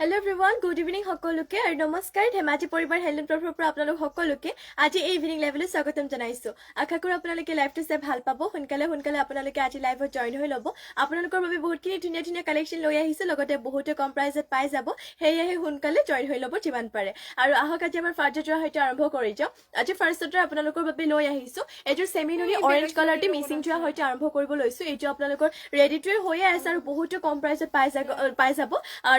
Hello everyone, good evening সকলোকে আৰু নমস্কাৰ ধেমাজি পৰিবাৰ হেলেন প্ৰফৰ পৰা আপোনালোক সকলোকে আজি এই ইভিনিং লাইভলৈ স্বাগতম জনাইছো আশা কৰো আপোনালোকে লাইভটো চাই ভাল পাব সোনকালে আপোনালোকে আজি লাইভত জয়েন হৈ ল'ব আপোনালোকৰ বাবে বহুতখিনি ধুনীয়া কালেকচন লৈ আহিছে লগতে বহুতে কম প্ৰাইজত পাই যাব হেয়াহে সোনকালে জয়েন হৈ ল'ব যিমান পাৰে আৰু আহক আজি আমাৰ ফাৰ্ষ্ট ড্ৰ হয়তো আৰম্ভ কৰি যাও আজি ফাৰ্ষ্ট ড্ৰ আপোনালোকৰ বাবে লৈ আহিছো এজৰ সেমিনুনি অৰেঞ্জ কালাৰটি মিক্সিং ড্ৰ হয়তো আৰম্ভ কৰিব লৈছো এইটো আপোনালোকৰ ৰেডি টু হৈ আছে আৰু বহুতে কম প্ৰাইজত পাই যাব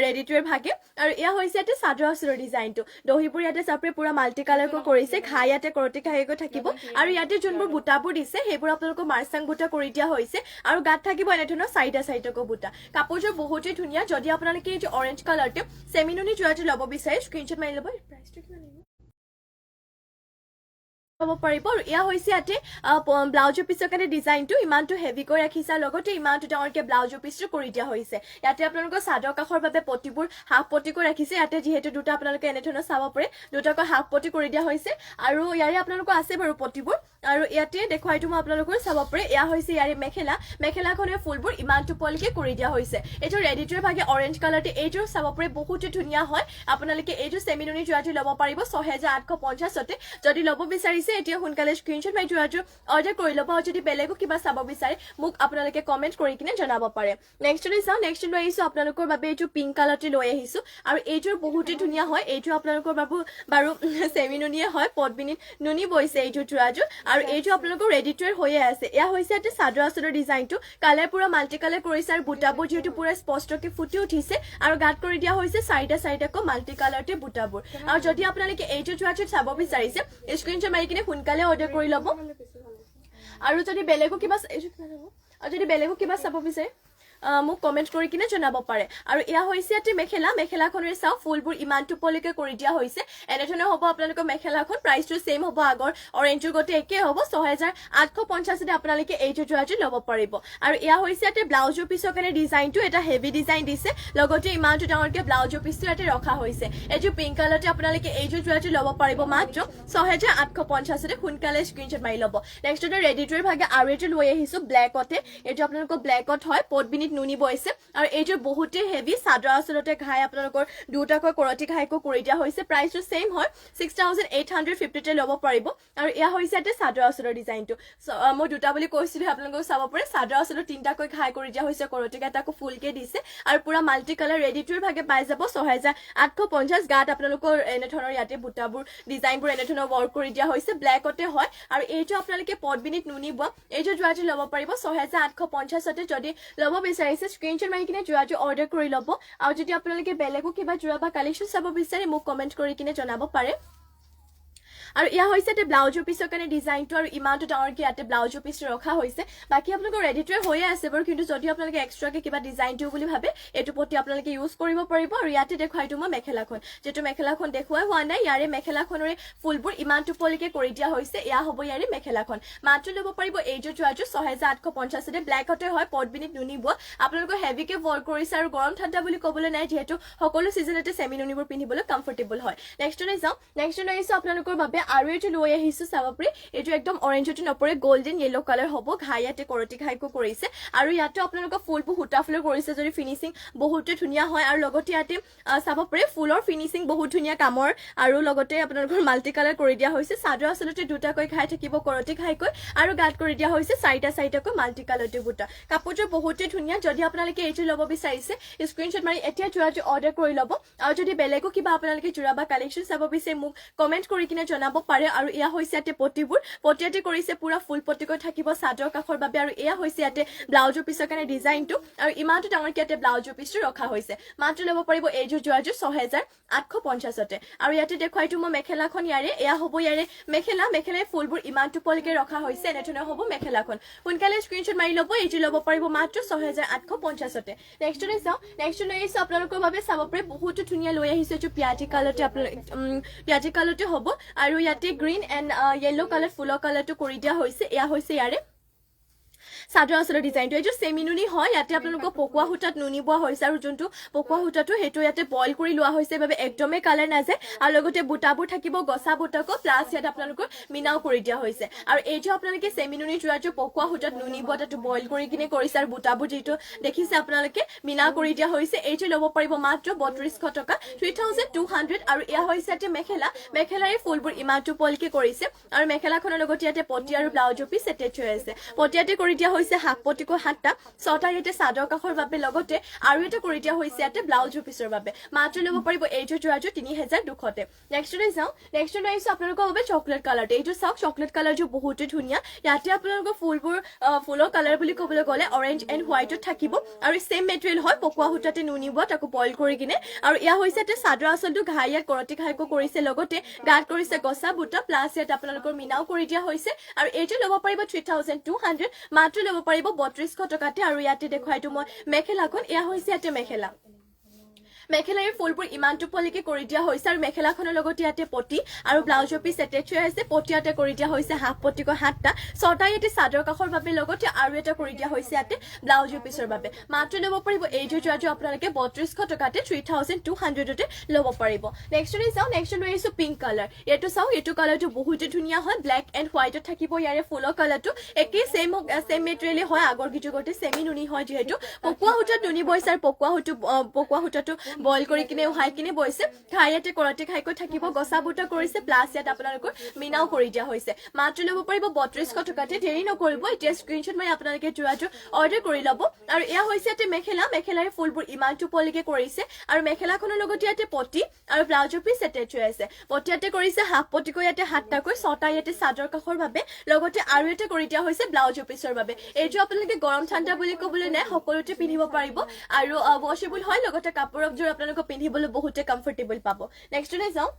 ৰেডি টু ভাগে আৰু ইয়া হৈছে এটা সাদৰ আসুৰ ডিজাইনটো দহিপুৰ ইয়াতে চাপৰে পুৰা মাল্টি কালাৰ কো কৰিছে ঘাই ইয়াতে কৰতি ঘাইকো থাকিব আৰু ইয়াতে যোনবোৰ বুটাবোৰ দিছে সেইবোৰ আপোনালোকৰ মাৰ্চাং বুটা কৰি দিয়া হৈছে আৰু গাত থাকিব এনে ধৰণৰ সাইডকো বুটা কাপোৰযোৰ বহুতেই ধুনীয়া যদি আপোনালোকে এই অৰেঞ্জ কালাৰটো সেমিনুনি জোৱাটো ল'ব বিচাৰে স্ক্ৰিনশ্বট মাৰি ল'ব প্ৰাইচটো কিমান আহিব হ'ব পাৰিব আৰু ইয়া হৈছে ইয়াতে ব্লাউজৰ পিছৰ কাৰণে ডিজাইনটো ইমানটো হেভি কৰি ৰাখিছে লগতে ইমানটো ডাঙৰকে ব্লাউজৰ পিছটো কৰি দিয়া হৈছে ইয়াতে আপোনালোকৰ সাদৰ কাখৰ বাবে পটিবোৰ হাফ পটি কৰি ৰাখিছে ইয়াতে যিহেতু দুটা আপোনালোকে এনে ধৰণৰ চাব পাৰে দুটাকৈ হাফ পটি কৰি দিয়া হৈছে আৰু ইয়াৰে আপোনালোকৰ আছে বাৰু পটিবোৰ আৰু ইয়াতে দেখুৱাইটো মই আপোনালোকৰ চাব পাৰে ইয়া হৈছে ইয়াৰে মেখেলাখনৰ ফুলবোৰ ইমানটো পলকে কৰি দিয়া হৈছে এইটো ৰেডি টুৰ ভাগে অৰেঞ্জ কালাৰটো এইটো চাব পাৰে বহুত ধুনীয়া হয় আপোনালোকে এইটো সেমিনুনি জোৱাটো ল'ব পাৰিব 6850 তে যদি ল'ব বিচাৰিছে এতিয়া সোনকালে স্ক্ৰিনশ্বট মাৰি জোৱাটো অৰ্ডাৰ কৰি ল'ব আৰু যদি বেলেগো কিবা চাব বিচাৰে মোক আপোনালোকে কমেন্ট কৰি কিনে জনাব পাৰে নেক্সট লৈ চাও নেক্সট লৈ আহিছো আপোনালোকৰ বাবে এইটো পিংক কালাৰটো লৈ আহিছো আৰু এইটোৰ বহুতে ধুনীয়া হয় এইটো আপোনালোকৰ বাৰু সেমিনুনিয়ে হয় পদ্মিনী নুনি বইছে এইটো জোৱাটো আৰু এইটো আপোনালোকৰ ৰেডি টু হৈয়ে আছে এয়া হৈছে এটা সাদৰ আসুৰৰ ডিজাইনটো কালাৰ পুৰা মাল্টি কালাৰ কৰিছে আৰু বুটাবোৰ যেহেতু পুৰা স্পষ্টকে ফুটি উঠিছে আৰু গাত কৰি দিয়া হৈছে সাইডকো মাল্টি কালাৰতে বুটাবোৰ আৰু যদি আপোনালোকে এইটো জোৱাটো চাব বিচাৰিছে স্ক্ৰিনশ্বট মাৰি কিনে সোনকালে অৰ্ডাৰ কৰি ল'ব আৰু যদি বেলেগো কিবা চাব বিচাৰে মোক কমেন্ট কৰি কিনে জনাব পাৰে আৰু এয়া হৈছে ইয়াতে মেখেলাখনৰ চাও ফুলবোৰ ইমানটো পলকে কৰি দিয়া হৈছে এনে ধৰণৰ হ'ব আপোনালোকৰ মেখেলাখন প্ৰাইচটো সেম হ'ব আগৰ অৰেঞ্জৰ গতে একে হ'ব 6850 তে আপোনালোকে এইটো জোৱাটো ল'ব পাৰিব আৰু এয়া হৈছে ইয়াতে ব্লাউজৰ পিছৰ কাৰণে ডিজাইনটো এটা হেভি ডিজাইন দিছে লগতে ইমানটো ডাঙৰকে ব্লাউজৰ পিছটো ইয়াতে ৰখা হৈছে এইটো পিংক কালাৰতে আপোনালোকে এইটো জোৱাটো ল'ব পাৰিব মাত্ৰ 6850 তে সোনকালে স্ক্ৰিনশ্বট মাৰি ল'ব নেক্সট ৰেডি টুৰ ভাগে আৰু এইটো লৈ আহিছো ব্লেকতে এইটো আপোনালোকৰ ব্লেকত হয় পদ্মিনী নুনি বইছে আৰু এইটো বহুতে হেভি সাদৰ আসলতে ঘাই আপোনালোকৰ দুটাকৈ কৰতি ঘাইকো কৰি দিয়া হৈছে প্ৰাইচটো সেম হয় 6850 তে ল'ব পাৰিব আৰু এয়া হৈছে এটা সাদৰ আসলৰ ডিজাইনটো মই দুটা বুলি কৈছিলো আপোনালোকক চাব পাৰে সাদৰ আসলৰ তিনটাকৈ ঘাই কৰি দিয়া হৈছে কৰতি ঘাইটাকো ফুলকে দিছে আৰু পুৰা মাল্টি কালাৰ ৰেডি টুৰ ভাগে পাই যাব 6850 গাত আপোনালোকৰ এনে ধৰণৰ ইয়াতে বুটাবোৰ ডিজাইনবোৰ এনে ধৰণৰ ওয়াৰ্ক কৰি দিয়া হৈছে ব্লেকতে হয় আৰু এইটো আপোনালোকে পদ্মিনীত নুনি বোৱা এইটো জোৱাটো ল'ব পাৰিব 6850 তে যদি ল'ব বিচাৰিছে স্ক্ৰিনশ্বট মাৰি কিনে জোৱাটো অৰ্ডাৰ কৰি ল'ব আৰু যদি আপোনালোকে বেলেগো কিবা জোৱা বা কালেকচন চাব বিচাৰে মোক কমেন্ট কৰি কিনে জনাব পাৰে আৰু ইয়া হৈছে এটা ব্লাউজৰ পিছৰ কাৰণে ডিজাইনটো আৰু ইমানটো ডাঙৰকে ইয়াতে ব্লাউজৰ পিছটো ৰখা হৈছে বাকি আপোনালোকৰ ৰেডি টু হৈয়ে আছে বাৰু কিন্তু যদি আপোনালোকে এক্সট্ৰাকে কিবা ডিজাইন দিও বুলি ভাবে এটো পটি আপোনালোকে ইউজ কৰিব পাৰিব আৰু ইয়াতে দেখুৱাইটো মই মেখেলাখন যেটো মেখেলাখন দেখুৱাই হোৱা নাই ইয়াৰে মেখেলাখনৰে ফুলবোৰ ইমানটো পলিকে কৰি দিয়া হৈছে ইয়া হ'ব ইয়াৰে মেখেলাখন মাত্ৰ ল'ব পাৰিব এইটো জোৱাটো 6850 তে ব্লেকতে হয় পদ্মিনীত নুনি বোৱা আপোনালোকৰ হেভিকে ওয়াৰ্ক কৰিছে আৰু গৰম ঠাণ্ডা বুলি ক'বলৈ নাই যেহেতু সকলো সিজনতে সেমিনুনিবোৰ পিন্ধিবলৈ কমফৰ্টেবল হয় নেক্সট লৈ যাও নেক্সট লৈ আহিছো আপোনালোকৰ বাবে আৰু এইটো লৈ আহিছো চাব পাৰি এইটো একদম অৰেঞ্জটো নপৰে গোল্ডেন ইয়েলো কালাৰ হ'ব ঘাইয়াতে কৰতি ঘাইকো কৰিছে আৰু ইয়াতে আপোনালোকৰ ফুলবোৰ হুটা ফুলৰ কৰিছে যদি ফিনিশিং বহুতে ধুনীয়া হয় আৰু লগতে ইয়াতে চাব পাৰি ফুলৰ ফিনিশিং বহুত ধুনীয়া কামৰ আৰু লগতে আপোনালোকৰ মাল্টি কালাৰ কৰি দিয়া হৈছে সাদৰ আসলতে দুটাকৈ ঘাই থাকিব কৰতি ঘাইকৈ আৰু গাত কৰি দিয়া হৈছে সাইডকৈ মাল্টি কালাৰটো বুটা কাপোৰটো বহুতে ধুনীয়া যদি আপোনালোকে এইটো ল'ব বিচাৰিছে স্ক্ৰিনশ্বট মাৰি এতিয়া জোৱাটো অৰ্ডাৰ কৰি ল'ব আৰু যদি বেলেগো কিবা আপোনালোকে জোৰা বা কালেকচন চাব বিচাৰে মোক কমেন্ট কৰি কিনে জনাব পাৰে আৰু এয়া হৈছে ইয়াতে পটিবোৰ পটিয়াতে কৰিছে পুৰা ফুল পটিকৈ থাকিব সাদৰ কাখৰ বাবে আৰু এয়া হৈছে ইয়াতে ব্লাউজৰ পিছৰ কাৰণে ডিজাইনটো আৰু ইমানটো ডাঙৰকে ইয়াতে ব্লাউজৰ পিছটো ৰখা হৈছে মাত্ৰ ল'ব পাৰিব এইযোৰ জোৱাটো 6850 তে আৰু ইয়াতে দেখুৱাইটো মই মেখেলাখন ইয়াৰে এয়া হ'ব ইয়াৰে মেখেলাই ফুলবোৰ ইমানটো পলকে ৰখা হৈছে এনে ধৰণৰ হ'ব মেখেলাখন সোনকালে স্ক্ৰিনশ্বট মাৰি ল'ব এইটো ল'ব পাৰিব মাত্ৰ 6850 তে নেক্সট লৈ চাও নেক্সট লৈ আহিছো আপোনালোকৰ বাবে চাব পাৰে বহুত ধুনীয়া লৈ আহিছে এইটো পিয়াজি কালাৰতে হ'ব আৰু ইয়াতে গ্ৰীন এণ্ড য়েলো কালাৰ ফুলৰ কালাৰটো কৰি দিয়া হৈছে এয়া হৈছে ইয়াৰে চাদৰ আচলৰ ডিজাইনটো এইটো চেমি নুনি হয় ইয়াতে আপোনালোকক পকোৱা সূতাত নুনি বোৱা হৈছে আৰু যোনটো পকোৱা সূতাটো সেইটো ইয়াতে বইল কৰি লোৱা হৈছে বাবে একদমেই কালাৰ নাযায় আৰু লগতে বুটাবোৰ থাকিব গছা বুটাকো প্লাছ ইয়াত আপোনালোকৰ মিনাও কৰি দিয়া হৈছে আৰু এইটো আপোনালোকে চেমি নুনি যোৰাটো পকোৱা সূতাত নুনি বোৱা তাতো বইল কৰি কিনে কৰিছে আৰু বুটাবোৰ যিটো দেখিছে আপোনালোকে মিনা কৰি দিয়া হৈছে এইটো ল'ব পাৰিব মাত্ৰ 3200 টকা 3200 আৰু এয়া হৈছে ইয়াতে মেখেলাৰে ফুলবোৰ ইমানটো পলকে কৰিছে আৰু মেখেলাখনৰ লগতে ইয়াতে পটি আৰু ব্লাউজৰ পিচ এটেচ হৈ আছে পটিয়াতে কৰি দিয়া হৈছে হাফ পটিকো 7টা 6টা ইয়াতে চাদৰ কাষৰ বাবে লগতে আৰু এটা কৰি দিয়া হৈছে ইয়াতে ব্লাউজৰ পিচৰ বাবে মাত্ৰ ল'ব পাৰিব এইটো যোৰাটো 3200 তে নেক্সটলৈ যাওঁ নেক্সটলৈ আহিছো আপোনালোকৰ বাবে চকলেট কালাৰটো এইটো চাওক চকলেট কালাৰটো বহুতে ধুনীয়া ইয়াতে আপোনালোকৰ ফুলবোৰ ফুলৰ কালাৰ বুলি ক'বলৈ গ'লে অৰেঞ্জ এণ্ড হোৱাইটত থাকিব আৰু সেম মেটেৰিয়েল হয় পকোৱা সূতাতে নুনি বোৱা তাকো বইল কৰি কিনে আৰু ইয়া হৈছে ইয়াতে চাদৰ আচলটো ঘাইয়াত কৰতি ঘাইকো কৰিছে লগতে গাত কৰিছে গছা বুটা প্লাছ ইয়াত আপোনালোকৰ মিনাও কৰি দিয়া হৈছে আৰু এইটো ল'ব পাৰিব 3200 মাত্ৰ ল'ব পাৰিব 3200 টকাতে আৰু ইয়াতে দেখুৱাইটো মই মেখেলাখন এয়া হৈছে ইয়াতে মেখেলাৰ ফুলবোৰ ইমানটো পলিকে কৰি দিয়া হৈছে আৰু মেখেলাখনৰ লগতে ইয়াতে পটি আৰু ব্লাউজৰ পিচ এটেচ হৈ আছে পটিয়াতে কৰি দিয়া হৈছে হাফ পটিকো 7টা 6টা ইয়াতে চাদৰ কাষৰ বাবে লগতে আৰু এটা কৰি দিয়া হৈছে ইয়াতে ব্লাউজৰ পিচৰ বাবে মাত্ৰ ল'ব পাৰিব এইটো যোৰাটো আপোনালোকে 3200 টকাতে 3200 তে ল'ব পাৰিব নেক্সটলৈ যাওঁ নেক্সটলৈ আহিছো পিংক কালাৰ এইটো চাওক এইটো কালাৰটো বহুতে ধুনীয়া হয় ব্লেক এণ্ড হোৱাইটত থাকিব ইয়াৰে ফুলৰ কালাৰটো একেই সেম মেটেৰিয়েলে হয় আগৰ গীতগতে সেমি নুনি হয় যিহেতু পকোৱা সূতাত নুনি বৈছে আৰু পকোৱা সূতাটো বইল কৰি কিনে উহাই কিনে বৈছে ঘাইয়াতে কৰতে ঘাইকৈ থাকিব গছা বুটা কৰিছে প্লাছ ইয়াত আপোনালোকৰ মিনাও কৰি দিয়া হৈছে মাত্ৰ ল'ব পাৰিব 3200 টকাতে দেৰি নকৰিব এতিয়া স্ক্ৰীনশ্বট মাৰি আপোনালোকে যোৰাটো অৰ্ডাৰ কৰি ল'ব আৰু এয়া হৈছে ইয়াতে মেখেলাৰে ফুলবোৰ ইমানটো পলিকে কৰিছে আৰু মেখেলাখনৰ লগতে ইয়াতে পটি আৰু ব্লাউজৰ পিচ এটেচ হৈ আছে পটিয়াতে কৰিছে হাফ পটিকৈ ইয়াতে 7টাকৈ 6টা ইয়াতে চাদৰ কাষৰ বাবে লগতে আৰু এটা কৰি দিয়া হৈছে ব্লাউজৰ পিচৰ বাবে এইটো আপোনালোকে গৰম ঠাণ্ডা বুলি ক'বলৈ নাই সকলোতে পিন্ধিব পাৰিব আৰু ৱাশেবল হয় লগতে কাপোৰৰ যোৰ আপোনালোকে পিন্ধিবলৈ বহুতে কমফৰ্টেবল পাব নেক্সটলৈ যাওঁ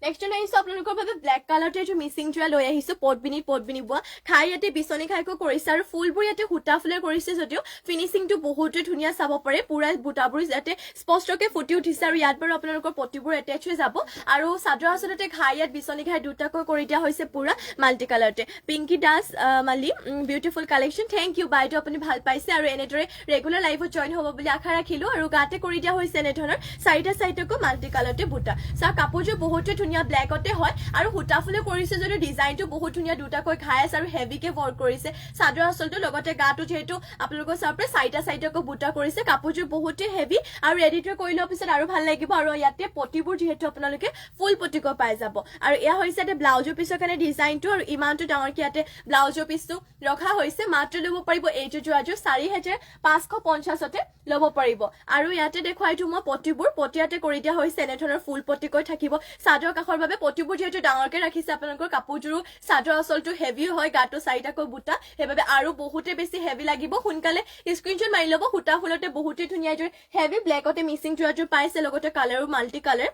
নেক্সটলৈ আহিছো আপোনালোকৰ বাবে ব্লেক কালাৰটো এইটো মিচিং যোৰা লৈ আহিছো পটবিনি বোৱা খাই ইয়াতে বিচনী খাইকো কৰিছে আৰু ফুলবোৰ ইয়াতে সূতা ফুলে কৰিছে যদিও ফিনিচিংটো বহুতে ধুনীয়া চাব পাৰে পুৰা বুটাবোৰ ইয়াতে স্পষ্টকে ফুটি উঠিছে আৰু ইয়াত বাৰু আপোনালোকৰ পটিবোৰ এটেচ হৈ যাব আৰু চাদৰ আচলতে ঘাই ইয়াত বিচনী ঘাই দুটাকৈ কৰি দিয়া হৈছে পুৰা মাল্টি কালাৰতে পিংকি দাস মালি বিউটিফুল কালেকশ্যন থেংক ইউ বাইদেউ আপুনি ভাল পাইছে আৰু এনেদৰে ৰেগুলাৰ লাইভত জইন হ'ব বুলি আশা ৰাখিলো আৰু গাতে কৰি দিয়া হৈছে এনেধৰণৰ চাৰিটাকৈ মাল্টি কালাৰতে বুটা চাওক কাপোৰযোৰ বহুতে ধুনীয়া ব্লেকতে হয় আৰু সূতা ফুলে কৰিছে যদি ডিজাইনটো বহুত ধুনীয়া দুটাকৈ ঘাই আছে আৰু হেভিকে ৱৰ্ক কৰিছে চাদৰ আচলটো লগতে গাটো যেহেতু আপোনালোকৰ চাপৰে চাৰিটাকৈ বুটা কৰিছে কাপোৰযোৰ বহুতে হেভি আৰু এডিটৰ কৰি লোৱাৰ পিছত আৰু ভাল লাগিব আৰু ইয়াতে পটিবোৰ যেহেতু আপোনালোকে ফুল পটিকৈ পাই যাব আৰু এয়া হৈছে ইয়াতে ব্লাউজৰ পিছৰ কাৰণে ডিজাইনটো আৰু ইমানটো ডাঙৰকে ইয়াতে ব্লাউজৰ পিচটো ৰখা হৈছে মাত্ৰ ল'ব পাৰিব এইটো যোৰাযোৰ 4550তে ল'ব পাৰিব আৰু ইয়াতে দেখুৱাইটো মই পটিবোৰ পটিয়াতে কৰি দিয়া হৈছে এনেধৰণৰ ফুল পটিকৈ থাকিব চাদৰ কাষৰ বাবে পটিবোৰ যেহেতু ডাঙৰকে ৰাখিছে আপোনালোকৰ কাপোৰযোৰো চাদৰ আচলটো হেভি হয় গাটো চাৰিটাকৈ বুটা সেইবাবে আৰু বহুতে বেছি হেভি লাগিব সোনকালে স্ক্ৰীনশ্বট মাৰি ল'ব সূতা ফুলতে বহুতে ধুনীয়া হেভি ব্লেকতে মিচিং যোৰাযোৰ পাইছে লগতে কালাৰো মাল্টি কালাৰ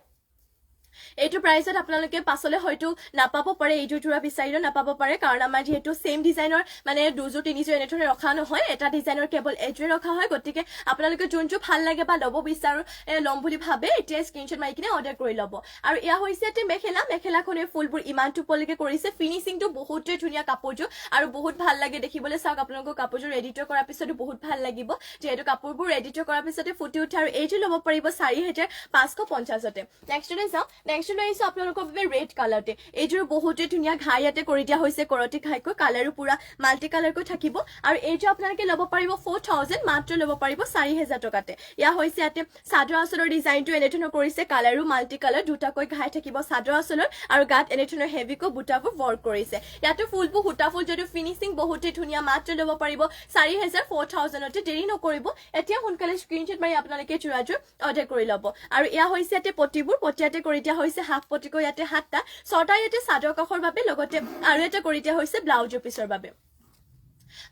এইটো প্ৰাইসত আপোনালোকে পাছলে হয়তো নাপাব পাৰে এইটো যোৰা বিচাৰিও নাপাব পাৰে কাৰণ আমাৰ যেহেতু সেম ডিজাইনৰ মানে দুজো তিনিজো এনেধৰণে ৰখা নহয় এটা ডিজাইনৰ কেৱল এজোৰে ৰখা হয় গতিকে আপোনালোকে যোনটো ভাল লাগে বা ল'ব বিচাৰো ল'ম বুলি ভাবে এতিয়া স্ক্ৰীনশ্বট মাৰি কিনে অৰ্ডাৰ কৰি ল'ব আৰু এয়া হৈছে এতে মেখেলাখনে ফুলবোৰ ইমানটো পলিকে কৰিছে ফিনিচিংটো বহুতে ধুনীয়া কাপোৰযোৰ আৰু বহুত ভাল লাগে দেখিবলৈ চাওক আপোনালোকৰ কাপোৰযোৰ এডিটৰ কৰাৰ পিছতো বহুত ভাল লাগিব যেহেতু কাপোৰবোৰ এডিটৰ কৰাৰ পিছতে ফুটি উঠে আৰু এইটো ল'ব পাৰিব 4550তে নেক্সটলৈ যাওঁ নেক্সটলৈ আহিছো আপোনালোকৰ বাবে ৰেড কালাৰতে এইযোৰ বহুতে ধুনীয়া ঘাই ইয়াতে কৰি দিয়া হৈছে কৰতি ঘাইকৈ কালাৰো পুৰা মাল্টি কালাৰকৈ থাকিব আৰু এইযোৰ আপোনালোকে ল'ব পাৰিব 4000 মাত্ৰ ল'ব পাৰিব 4000 টকাতে ইয়া হৈছে ইয়াতে চাদৰ আচলৰ ডিজাইনটো এনেধৰণৰ কৰিছে কালাৰো মাল্টি কালাৰ দুটাকৈ ঘাই থাকিব চাদৰ আচলৰ আৰু গাত এনেধৰণৰ হেভিকৈ বুটাবোৰ ৱৰ্ক কৰিছে ইয়াতে ফুলবোৰ সূতা ফুল যদিও ফিনিচিং বহুতে ধুনীয়া মাত্ৰ ল'ব পাৰিব 4000তে দেৰি নকৰিব এতিয়া সোনকালে স্ক্ৰীনশ্বট মাৰি আপোনালোকে যোৰাযোৰ অৰ্ডাৰ কৰি ল'ব আৰু ইয়া হৈছে ইয়াতে পটিবোৰ পটিয়াতে কৰি দিয়া হৈছে হাফ পটিকৈ ইয়াতে 7টা 6টা ইয়াতে চাদৰ কাষৰ বাবে লগতে আৰু এটা কৰি দিয়া হৈছে ব্লাউজৰ পিছৰ বাবে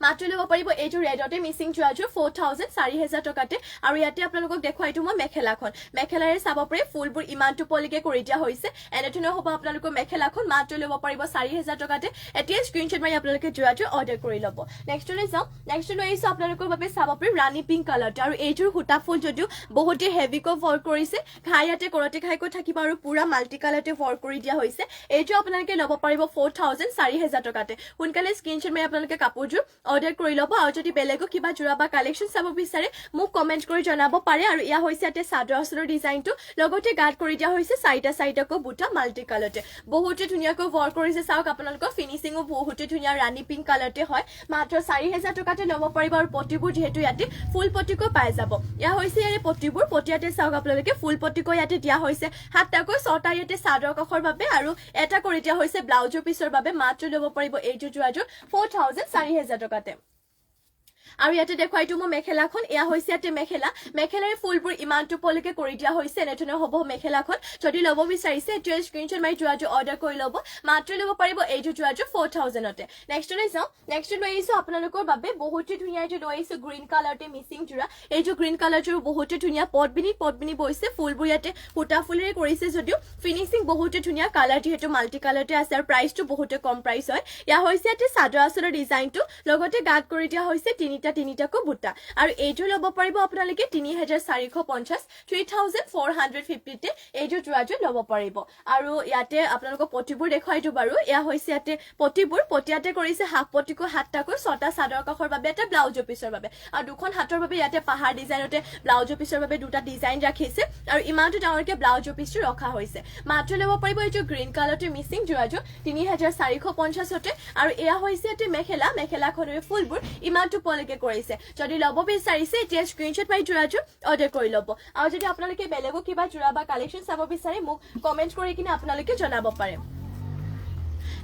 মাত্ৰ ল'ব পাৰিব এইটো ৰেডতে মিচিং যোৰাযোৰ 4000 টকাতে আৰু ইয়াতে আপোনালোকক দেখুৱাইটো মই মেখেলাৰে চাব পাৰে ফুলবোৰ ইমানটো পলিকে কৰি দিয়া হৈছে এনেধৰণৰ হ'ব আপোনালোকৰ মেখেলাখন মাত্ৰ ল'ব পাৰিব 4000 টকাতে এতিয়া স্ক্ৰীনশ্বট মাৰি আপোনালোকে যোৰাযোৰ অৰ্ডাৰ কৰি ল'ব নেক্সটলৈ যাওঁ নেক্সটলৈ আহিছো আপোনালোকৰ বাবে চাব পাৰে ৰাণী পিংক কালাৰটো আৰু এইযোৰ সূতা ফুল যদিও বহুতে হেভিকৈ ৱৰ্ক কৰিছে ঘাই ইয়াতে কৰতি ঘাইকৈ থাকিব আৰু পুৰা মাল্টি কালাৰতে ৱৰ্ক কৰি দিয়া হৈছে এইযোৰ আপোনালোকে ল'ব পাৰিব 4000 টকাতে সোনকালে স্ক্ৰীনশ্বট মাৰি আপোনালোকে কাপোৰযোৰ অৰ্ডাৰ কৰি ল'ব আৰু যদি বেলেগো কিবা জোৰা বা কালেকশ্যন চাব বিচাৰে মোক কমেণ্ট কৰি জনাব পাৰে আৰু এয়া হৈছে ইয়াতে চাদৰ আঁচলৰ ডিজাইনটো লগতে গাত কৰি দিয়া হৈছে চাৰিটাকৈ বুটা মাল্টি কালাৰতে বহুতে ধুনীয়াকৈ ৱৰ্ক কৰিছে চাওক আপোনালোকৰ ফিনিচিঙো বহুতে ধুনীয়া ৰাণী পিংক কালাৰতে হয় মাত্ৰ 4000 টকাতে ল'ব পাৰিব আৰু পটিবোৰ যিহেতু ইয়াতে ফুল পটিকৈ পাই যাব এয়া হৈছে ইয়াৰে পটিবোৰ পটিয়াতে চাওক আপোনালোকে ফুল পটিকৈ ইয়াতে দিয়া হৈছে 7টাকৈ 6টা ইয়াতে চাদৰ কাষৰ বাবে আৰু এটা কৰি দিয়া হৈছে ব্লাউজৰ পিছৰ বাবে মাত্ৰ ল'ব পাৰিব এইটো যোৰাযোৰ 4000 টকাতে আৰু ইয়াতে দেখুৱাইটো মই মেখেলাখন এয়া হৈছে ইয়াতে মেখেলাৰে ফুলবোৰ ইমানটো পলকে কৰি দিয়া হৈছে এনেধৰণৰ হ'ব মেখেলাখন যদি ল'ব বিচাৰিছে এতিয়া স্ক্ৰীনশ্বট মাৰি যোৰাযোৰ অৰ্ডাৰ কৰি ল'ব মাত্ৰ ল'ব পাৰিব এইটো যোৰাযোৰ 4000তে নেক্সটলৈ যাওঁ নেক্সট লৈ আহিছোঁ আপোনালোকৰ বাবে বহুতে ধুনীয়া এইটো লৈ আহিছোঁ গ্ৰীণ কালাৰতে মিচিং যোৰা এইটো গ্ৰীণ কালাৰযোৰ বহুতে ধুনীয়া পটবিনি বৈছে ফুলবোৰ ইয়াতে সূতা ফুলেৰে কৰিছে যদিও ফিনিচিং বহুতে ধুনীয়া কালাৰ যিহেতু মাল্টি কালাৰতে আছে আৰু প্ৰাইচটো বহুতে কম প্ৰাইচ হয় এয়া হৈছে ইয়াতে চাদৰ আঁচলৰ ডিজাইনটো লগতে গাত কৰি দিয়া হৈছে তিনিটাকৈ বুটা আৰু এইটো ল'ব পাৰিব আপোনালোকে 3450 3450 তে এইটো যোৰাযোৰ ল'ব পাৰিব আৰু ইয়াতে আপোনালোকক পটিবোৰ দেখুৱাইটো বাৰু এয়া হৈছে ইয়াতে পটিবোৰ পটিয়াতে কৰিছে হাফ পটিকৈ 7টাকৈ 6টা চাদৰ কাষৰ বাবে এটা ব্লাউজৰ পিছৰ বাবে আৰু দুখন হাতৰ বাবে ইয়াতে পাহাৰ ডিজাইনতে ব্লাউজৰ পিছৰ বাবে দুটা ডিজাইন ৰাখিছে আৰু ইমানটো ডাঙৰকে ব্লাউজৰ পিছটো ৰখা হৈছে মাত্ৰ ল'ব পাৰিব এইটো গ্ৰীণ কালাৰতে মিচিং যোৰাযোৰ 3450 তে আৰু এয়া হৈছে ইয়াতে মেখেলাখনৰ ফুলবোৰ ইমানটো পলকে কৰিছে যদি ল'ব বিচাৰিছে এতিয়া স্ক্ৰীনশ্বট মাৰি যোৰাযোৰ অৰ্ডাৰ কৰি ল'ব আৰু যদি আপোনালোকে বেলেগো কিবা যোৰা বা কালেকশ্যন চাব বিচাৰে মোক কমেণ্ট কৰি কিনে আপোনালোকে জনাব পাৰে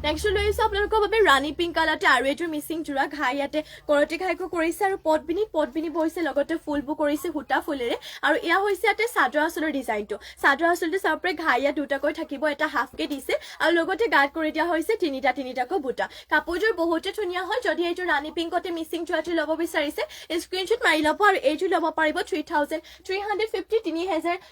নেক্সট লৈ আহিছোঁ আপোনালোকৰ বাবে ৰাণী পিংক কালাৰতে আৰু এইটো মিচিং যোৰা ঘাই ইয়াতে কৰতি ঘাইকো কৰিছে আৰু পটবিনি বৈছে লগতে ফুলবোৰ কৰিছে সূতা ফুলেৰে আৰু এয়া হৈছে ইয়াতে চাদৰ আঁচলৰ ডিজাইনটো চাদৰ আঁচলটো চাপৰে ঘাই ইয়াত দুটাকৈ থাকিব এটা হাফকে দিছে আৰু লগতে গাত কৰি দিয়া হৈছে তিনিটাকৈ বুটা কাপোৰযোৰ বহুতে ধুনীয়া হয় যদি এইটো ৰাণী পিংকতে মিচিং যোৰাটো ল'ব বিচাৰিছে স্ক্ৰীনশ্বট মাৰি ল'ব আৰু এইটো ল'ব পাৰিব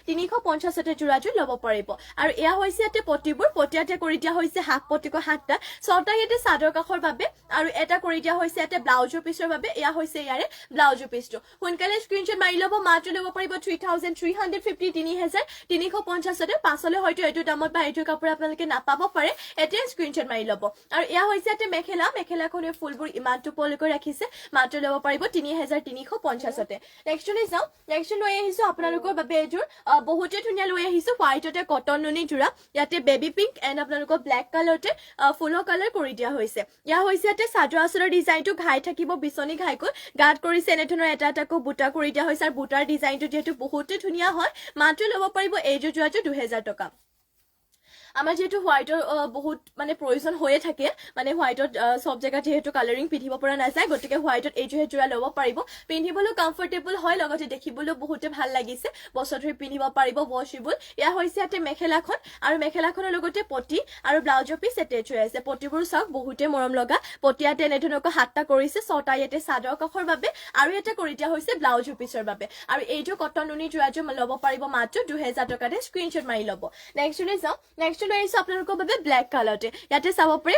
3350 তে যোৰাযোৰ ল'ব পাৰিব আৰু এয়া হৈছে ইয়াতে পটিবোৰ পটিয়াতে কৰি দিয়া হৈছে হাফ পটিকৈ 7টা 6টা ইয়াতে চাদৰ কাষৰ বাবে আৰু এটা কৰি দিয়া হৈছে ইয়াতে ব্লাউজৰ পিছৰ বাবে এয়া হৈছে ইয়াৰে ব্লাউজৰ পিছটো সোনকালে স্ক্ৰীনশ্বট মাৰি ল'ব মাত্ৰ ল'ব পাৰিব 3350 3350 তে পাছলৈ হয়তো এইটো দামত বা এইটো কাপোৰ আপোনালোকে নাপাব পাৰে এতিয়া স্ক্ৰীনশ্বট মাৰি ল'ব আৰু এয়া হৈছে ইয়াতে মেখেলাখনৰ ফুলবোৰ ইমানটো পলকৈ ৰাখিছে মাত্ৰ ল'ব পাৰিব 3350 তে নেক্সটলৈ যাওঁ নেক্সট লৈ আহিছোঁ আপোনালোকৰ বাবে এইযোৰ বহুতে ধুনীয়া লৈ আহিছোঁ হোৱাইটতে কটন নুনি যোৰা ইয়াতে বেবী পিংক এণ্ড আপোনালোকৰ ব্লেক কালাৰতে ফুলৰ কালাৰ কৰি দিয়া হৈছে ইয়া হৈছে ইয়াতে চাদৰ আঁচলৰ ডিজাইনটো ঘাই থাকিব বিচনী ঘাইকৈ গাত কৰিছে এনেধৰণৰ এটাকৈ বুটা কৰি দিয়া হৈছে আৰু বুটাৰ ডিজাইনটো যিহেতু বহুতে ধুনীয়া হয় মাত্ৰ ল'ব পাৰিব এইযোৰ যোৰাযোৰ 2000 টকা আমাৰ যেহেতু হোৱাইটৰ বহুত মানে প্ৰয়োজন হৈয়ে থাকে মানে হোৱাইটত সব জেগাত যেহেতু কালাৰিং পিন্ধিব পৰা নাযায় গতিকে হোৱাইটত এইযোৰ যোৰা ল'ব পাৰিব পিন্ধিবলৈ কমফৰ্টেবল হয় লগতে দেখিবলৈও বহুতে ভাল লাগিছে বছৰ ধৰি পিন্ধিব পাৰিব ৱাশেবল এয়া হৈছে ইয়াতে মেখেলাখন আৰু মেখেলাখনৰ লগতে পটি আৰু ব্লাউজৰ পিছ এটেচ হৈ আছে পটিবোৰ চাওক বহুতে মৰম লগা পটিয়াতে এনেধৰণকৈ 7টা কৰিছে 6টা ইয়াতে চাদৰ কাষৰ বাবে আৰু এটা কৰি দিয়া হৈছে ব্লাউজৰ পিছৰ বাবে আৰু এইটো কটন নুনি যোৰাযোৰ ল'ব পাৰিব মাত্ৰ 2000 টকাতে স্ক্ৰীনশ্বট মাৰি ল'ব নেক্সটলৈ যাওঁ নেক্সট লৈ আহিছোঁ আপোনালোকৰ বাবে ব্লেক কালাৰতে ইয়াতে চাব পাৰে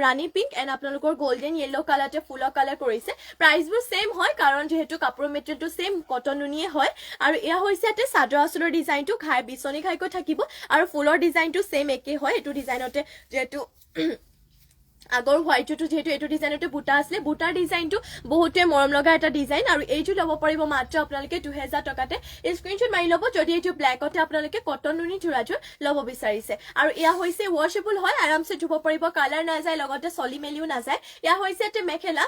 ৰাণী পিংক এণ্ড আপোনালোকৰ গোল্ডেন য়েল্লো কালাৰতে ফুলৰ কালাৰ কৰিছে প্ৰাইচবোৰ সেম হয় কাৰণ যেহেতু কাপোৰৰ মেটেৰিয়েলটো সেম কটন নুনিয়ে হয় আৰু এয়া হৈছে ইয়াতে চাদৰ আঁচলৰ ডিজাইনটো ঘাই বিচনী ঘাইকৈ থাকিব আৰু ফুলৰ ডিজাইনটো সেম একে হয় এইটো ডিজাইনতে যেহেতু আগৰ হোৱাইটটো যেহেতু এইটো ডিজাইনতে বুটা আছিলে বুটাৰ ডিজাইনটো বহুতে মৰম লগা এটা ডিজাইন আৰু এইটো ল'ব পাৰিব মাত্ৰ আপোনালোকে 2000 টকাতে স্ক্ৰীনশ্বট মাৰি ল'ব যদি এইটো ব্লেকতে আপোনালোকে কটন নুনি যোৰাযোৰ ল'ব বিচাৰিছে আৰু এয়া হৈছে ৱাশেবল হয় আৰামছে ধুব পাৰিব কালাৰ নাযায় লগতে চলি মেলিও নাযায় এয়া হৈছে ইয়াতে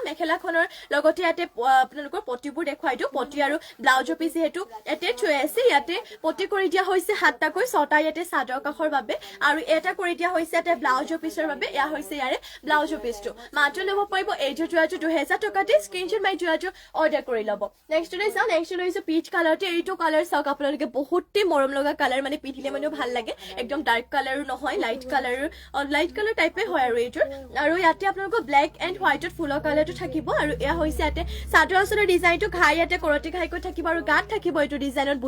মেখেলাখনৰ লগতে ইয়াতে আপোনালোকৰ পটিবোৰ দেখুৱাই দিওঁ পটি আৰু ব্লাউজৰ পিছ যিহেতু এটেচ হৈ আছে ইয়াতে পটি কৰি দিয়া হৈছে 7টাকৈ 6টা ইয়াতে চাদৰ কাষৰ বাবে আৰু এটা কৰি দিয়া হৈছে ইয়াতে ব্লাউজৰ পিছৰ বাবে এয়া হৈছে ইয়াৰে ব্লাউজৰ পিছটো মাত্ৰ ল'ব পাৰিব এইযোৰ যোৰাযোৰ 2000 টকাতে স্ক্ৰীনশ্বট মাৰি যোৰাযোৰ অৰ্ডাৰ কৰি ল'ব নেক্সটলৈ যাওঁ নেক্সট লৈছো পিচ কালাৰতে এইটো কালাৰ চাওক আপোনালোকে বহুতে মৰম লগা কালাৰ মানে পিন্ধিলে মানে ভাল লাগে একদম ডাৰ্ক কালাৰো নহয় লাইট কালাৰ টাইপে হয় আৰু এইটোৰ আৰু ইয়াতে আপোনালোকৰ ব্লেক এণ্ড হোৱাইটত ফুলৰ কালাৰটো থাকিব আৰু এয়া হৈছে ইয়াতে চাদৰ আঁচলৰ ডিজাইনটো ঘাই ইয়াতে কৰতি ঘাইকৈ থাকিব আৰু গাত থাকিব এইটো ডিজাইনত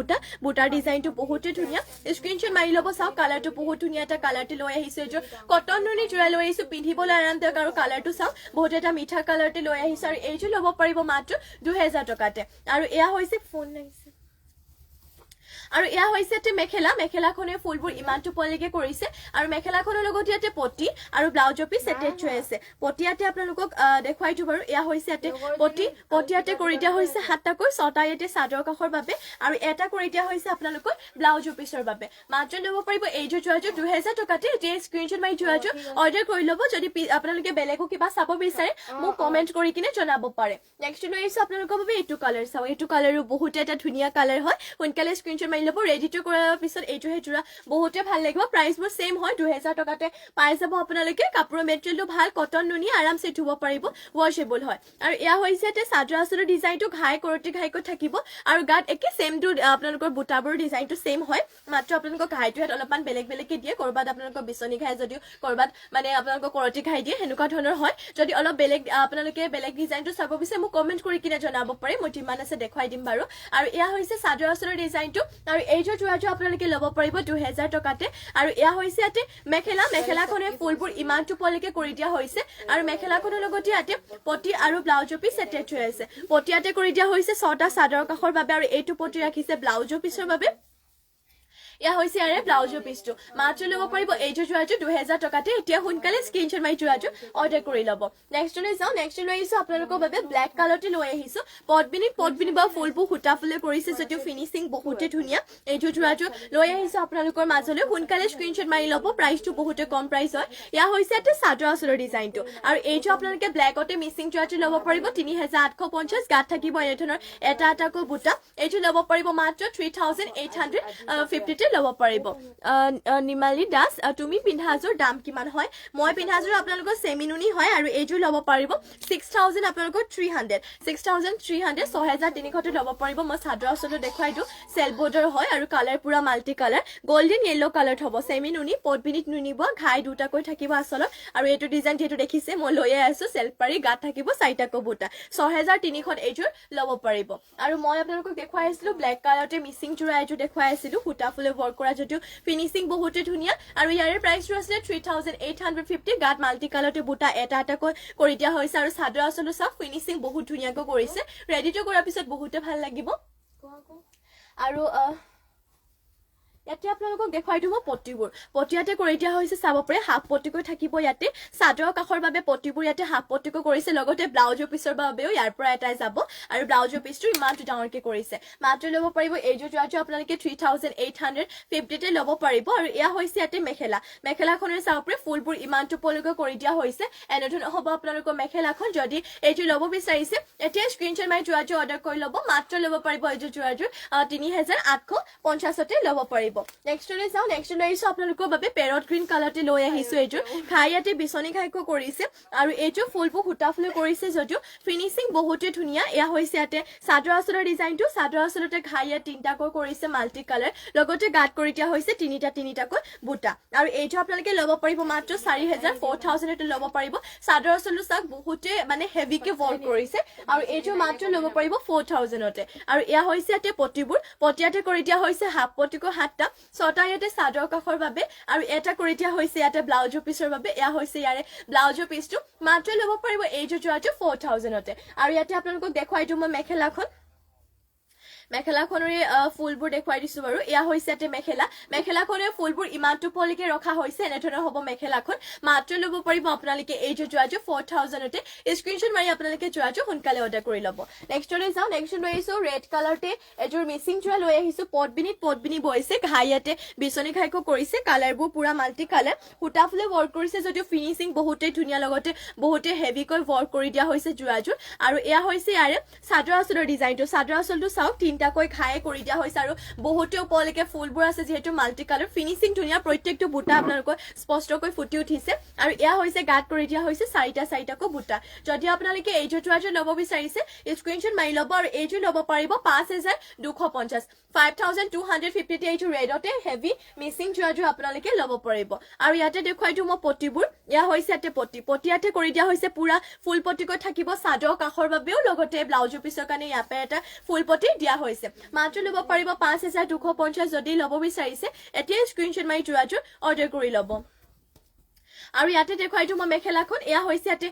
বুটাৰ ডিজাইনটো বহুতে ধুনীয়া স্ক্ৰীনশ্বট মাৰি ল'ব চাওক কালাৰটো বহুত ধুনীয়া এটা কালাৰটো লৈ আহিছো এইযোৰ কটন নুনি যোৰা লৈ আহিছো পিন্ধিবলৈ আৰামদায়ক আৰু কালাৰটো চাওক বহুত এটা মিঠা কালাৰতে লৈ আহিছো আৰু এইযোৰ ল'ব পাৰিব মাত্ৰ 2000 টকাতে আৰু এয়া হৈছে ফোন লাগিছে আৰু এয়া হৈছে ইয়াতে মেখেলাখনে ফুলবোৰ ইমানটো পলেকে কৰিছে আৰু মেখেলাখনৰ লগত ইয়াতে পটি আৰু ব্লাউজৰ পিছ এটেচ হৈ আছে পটি ইয়াতে আপোনালোকক দেখুৱাই দিওঁ বাৰু এয়া হৈছে ইয়াতে পটি ইয়াতে কৰি দিয়া হৈছে 7টাকৈ 6টা ইয়াতে চাদৰ কাষৰ বাবে আৰু এটা কৰি দিয়া হৈছে আপোনালোকৰ ব্লাউজৰ পিছৰ বাবে মাত্ৰ ল'ব পাৰিব এইযোৰ যোৱাযোৰ 2000 টকাতে এতিয়া স্ক্ৰীনশ্বট মাৰি যোৱাযোৰ অৰ্ডাৰ কৰি ল'ব যদি আপোনালোকে বেলেগো কিবা চাব বিচাৰে মোক কমেন্ট কৰি কিনে জনাব পাৰে নেক্সট লৈ আহিছো আপোনালোকৰ বাবে এইটো কালাৰ চাও এইটো কালাৰো বহুত এটা ধুনীয়া কালাৰ হয় সোনকালে স্ক্ৰীনশ্বট মাৰি ল'ব ৰেডি টু কৰাৰ পিছত এইটো হেজুৰা বহুতে ভাল লাগিব প্ৰাইচবোৰ সেম হয় 2000 টকাতে পাই যাব আপোনালোকে কাপোৰৰ মেটেৰিয়েলটো ভাল কটন নুনি আৰামছে ধুব পাৰিব ওয়াশেবল হয় আৰু এয়া হৈছে তে চাদৰ আচলৰ ডিজাইনটো ঘাই ঘাইকৈ থাকিব আৰু গাত একে সেম টু আপোনালোকৰ বুটাবোৰ ডিজাইনটো সেম হয় মাত্ৰ আপোনালোকৰ ঘাইটো হেত অলপমান বেলেগকে দিয়ে কৰবাত আপোনালোকৰ বিচনি ঘাই যদিও কৰবাত মানে আপোনালোকৰ কৰটি ঘাই দিয়ে হেনুকা ধৰণৰ হয় যদি অলপ বেলেগ আপোনালোকে বেলেগ ডিজাইনটো চাব বিচাৰে মোক কমেন্ট কৰি কিনে জনাব পাৰে মই যিমান আছে দেখুৱাই দিম বাৰু আৰু এয়া হৈছে চাদৰ আচলৰ ডিজাইনটো আৰু এইযোৰ যোৱাযোৰ আপোনালোকে ল'ব পাৰিব 2000 টকাতে আৰু এয়া হৈছে ইয়াতে মেখেলাখনে ফুলবোৰ ইমানটো পলেকে কৰি দিয়া হৈছে আৰু মেখেলাখনৰ লগত ইয়াতে পটি আৰু ব্লাউজৰ পিছ এটেচ হৈ আছে পটি ইয়াতে কৰি দিয়া হৈছে 6টা চাদৰ কাষৰ বাবে আৰু এইটো পটি ৰাখিছে ব্লাউজৰ পিছৰ বাবে এয়া হৈছে ইয়াৰে ব্লাউজৰ পিছটো মাত্ৰ ল'ব পাৰিব এইযোৰ যোৱাযোৰ 2000 টকাতে এতিয়া সোনকালে স্ক্ৰীনশ্বট মাৰি যোৱাযোৰ অৰ্ডাৰ কৰি ল'ব নেক্সট লৈ যাওঁ নেক্সট লৈ আহিছো আপোনালোকৰ বাবে ব্লেক কালাৰতে লৈ আহিছো পটবিনি বা ফুলবোৰ সূতা ফুলে কৰিছে যদিও ফিনিচিং বহুতে ধুনীয়া এইযোৰ যোৱাযোৰ লৈ আহিছো আপোনালোকৰ মাজলৈ সোনকালে স্ক্ৰীনশ্বট মাৰি ল'ব প্ৰাইচটো বহুতে কম প্ৰাইচ হয় এয়া হৈছে এটা চাদৰ আচলৰ ডিজাইনটো আৰু এইযোৰ আপোনালোকে ব্লেকতে মিচিং যোৱাযোৰ ল'ব পাৰিব 3850 গাত থাকিব এনে ধৰণৰ এটাকৈ বুটা এইযোৰ ল'ব পাৰিব মাত্ৰ 3850 ল'ব পাৰিব নিমালি দাস তুমি পিন্ধাযোৰ দাম কিমান হয় মই পিন্ধাযোৰ আপোনালোকৰ সেমিনুনি হয় আৰু এইযোৰ ল'ব পাৰিব 6000 আপোনালোকৰ 300 6300 ল'ব পাৰিব মই চাদৰ আচলতে দেখুৱাই দিওঁ সেলবৰ্ডৰ হয় আৰু কালাৰ পুৰা multi colour golden yellow colour হ'ব সেমিনুনি পটবিনিত নুনিব ঘাই দুটাকৈ থাকিব আচলত আৰু এইটো ডিজাইন যেটো দেখিছে মই লৈয়ে আছো সেলফ পাৰি গাত থাকিব 4টাকৈ বুটা 6300 এইযোৰ ল'ব পাৰিব আৰু মই আপোনালোকক দেখুৱাই আছিলো ব্লেক কালাৰতে মিচিং জোৰা এইযোৰ দেখুৱাই আছিলো সূতা ফুলে work কৰা যদিও ফিনিচিং বহুতে ধুনীয়া আৰু ইয়াৰে প্ৰাইচটো আছে 3850 গাত মাল্টি কালাৰতে বুটা এটাকৈ কৰি দিয়া হৈছে আৰু চাদৰ আচল সব ফিনিচিং বহুত ধুনীয়াকৈ কৰিছে ৰেডি টু কৰাৰ পিছত বহুতে ভাল লাগিব আৰু ইয়াতে আপোনালোকক দেখুৱাই দিম পটিবোৰ পটিয়াতে কৰি দিয়া হৈছে চাব পাৰে হাফ পটিকৈ থাকিব ইয়াতে চাদৰ কাষৰ বাবে পটিবোৰ ইয়াতে হাফ পটিকৈ কৰিছে লগতে ব্লাউজৰ পিছৰ বাবেও ইয়াৰ পৰা এটাই যাব আৰু ব্লাউজৰ পিছটো ইমানটো ডাঙৰকৈ কৰিছে মাত্ৰ ল'ব পাৰিব এইযোৰ যোৱাটো আপোনালোকে 3850 তে ল'ব পাৰিব আৰু এয়া হৈছে ইয়াতে মেখেলাখনৰ চাব পাৰে ফুলবোৰ ইমানটো পলকৈ কৰি দিয়া হৈছে এনেধৰণৰ হ'ব আপোনালোকৰ মেখেলাখন যদি এইযোৰ ল'ব বিচাৰিছে এতিয়া স্ক্ৰীনশ্বট মাৰি যোৱাটো অৰ্ডাৰ কৰি ল'ব মাত্ৰ ল'ব পাৰিব এইযোৰ যোৱাটো 3850 তে ল'ব পাৰিব নেক্সট লৈ যাও নেক্সট লৈ আহিছো আপোনালোকৰ বাবে পেৰট গ্ৰীণ কালাৰতে লৈ আহিছো এইযোৰ ঘাই ইয়াতে বিচনি ঘাইকৈ কৰিছে আৰু এইযোৰ ফুলবোৰ সূতা ফুলে কৰিছে যদিও ফিনিচিং বহুতে ধুনীয়া এয়া হৈছে ইয়াতে চাদৰ আচলৰ ডিজাইনটো চাদৰ আচলতে ঘাই ইয়াত 3টাকৈ কৰিছে মাল্টি কালাৰ লগতে গাত কৰি দিয়া হৈছে 3টাকৈ বুটা আৰু এইযোৰ আপোনালোকে ল'ব পাৰিব মাত্ৰ 4000 তে ল'ব পাৰিব চাদৰ আচলটো চাক বহুতে মানে হেভিকে ৱৰ্ক কৰিছে আৰু এইযোৰ মাত্ৰ ল'ব পাৰিব 4000 তে আৰু এয়া হৈছে ইয়াতে পটিয়াতে কৰি দিয়া হৈছে হাফ পটিকৈ 7টা 6টা ইয়াতে চাদৰ কাষৰ বাবে আৰু এটা কৰি দিয়া হৈছে ইয়াতে ব্লাউজৰ পিছৰ বাবে এয়া হৈছে ইয়াৰে ব্লাউজৰ পিছটো মাত্ৰ ল'ব পাৰিব এইযোৰ যোৱাটো 4000 তে আৰু ইয়াতে আপোনালোকক দেখুৱাই দিম মই মেখেলাখনৰে ফুলবোৰ দেখুৱাই দিছো বাৰু এয়া হৈছে ইয়াতে মেখেলাখনৰ ফুলবোৰ ইমানটো পলিকে ৰখা হৈছে এনেধৰণৰ হ'ব মেখেলাখন মাত্ৰ ল'ব পাৰিব আপোনালোকে এইযোৰ যোৱাটো 4000 তে স্ক্ৰীনশ্বট মাৰি আপোনালোকে যোৱাটো সোনকালে অৰ্ডাৰ কৰি ল'ব নেক্সটলৈ যাওঁ নেক্সট লৈ আহিছো ৰেড কালাৰতে এযোৰ মিচিং জোৰা লৈ আহিছো পটবিনি বৈছে ঘাই ইয়াতে বিচনি ঘাইকৈ কৰিছে কালাৰবোৰ পুৰা মাল্টি কালাৰ সূতা ফুলে ৱৰ্ক কৰিছে যদিও ফিনিচিং বহুতে ধুনীয়া লগতে বহুতে হেভিকৈ ৱৰ্ক কৰি দিয়া হৈছে যোৰাযোৰ আৰু এয়া হৈছে ইয়াৰে চাদৰ আচলৰ ডিজাইনটো চাদৰ আচলটো চাওক 3টাকৈ ঘাই কৰি দিয়া হৈছে আৰু বহুতে ওপৰলৈকে ফুলবোৰ আছে যেহেতু মাল্টি কালাৰ ফিনিচিং ধুনীয়া প্ৰত্যেকটো বুটা আপোনালোকৰ স্পষ্টকৈ ফুটি উঠিছে আৰু এয়া হৈছে গাত কৰি দিয়া হৈছে 4টাকৈ বুটা যদি আপোনালোকে এইযোৰ যোৰাযোৰ ল'ব বিচাৰিছে স্ক্ৰীনশ্বট মাৰি ল'ব আৰু এইযোৰ ল'ব পাৰিব 5250 5250 তে এইযোৰ ৰেডতে হেভি মিচিং যোৰাযোৰ আপোনালোকে ল'ব পাৰিব আৰু ইয়াতে দেখুৱাই দিওঁ মই পটিবোৰ এয়া হৈছে ইয়াতে পটিয়াতে কৰি দিয়া হৈছে পুৰা ফুল পটিকৈ থাকিব চাদৰ কাষৰ বাবেও লগতে ব্লাউজৰ পিছৰ কাৰণে ইয়াতে এটা ফুল পটি দিয়া হৈছে মাত্ৰ ল'ব পাৰিব 5250 যদি ল'ব বিচাৰিছে এতিয়া স্ক্ৰীনশ্বট মাৰি যোৰাযোৰ অৰ্ডাৰ কৰি ল'ব আৰু ইয়াতে দেখুৱাইছো মই মেখেলাখন এয়া হৈছে ইয়াতে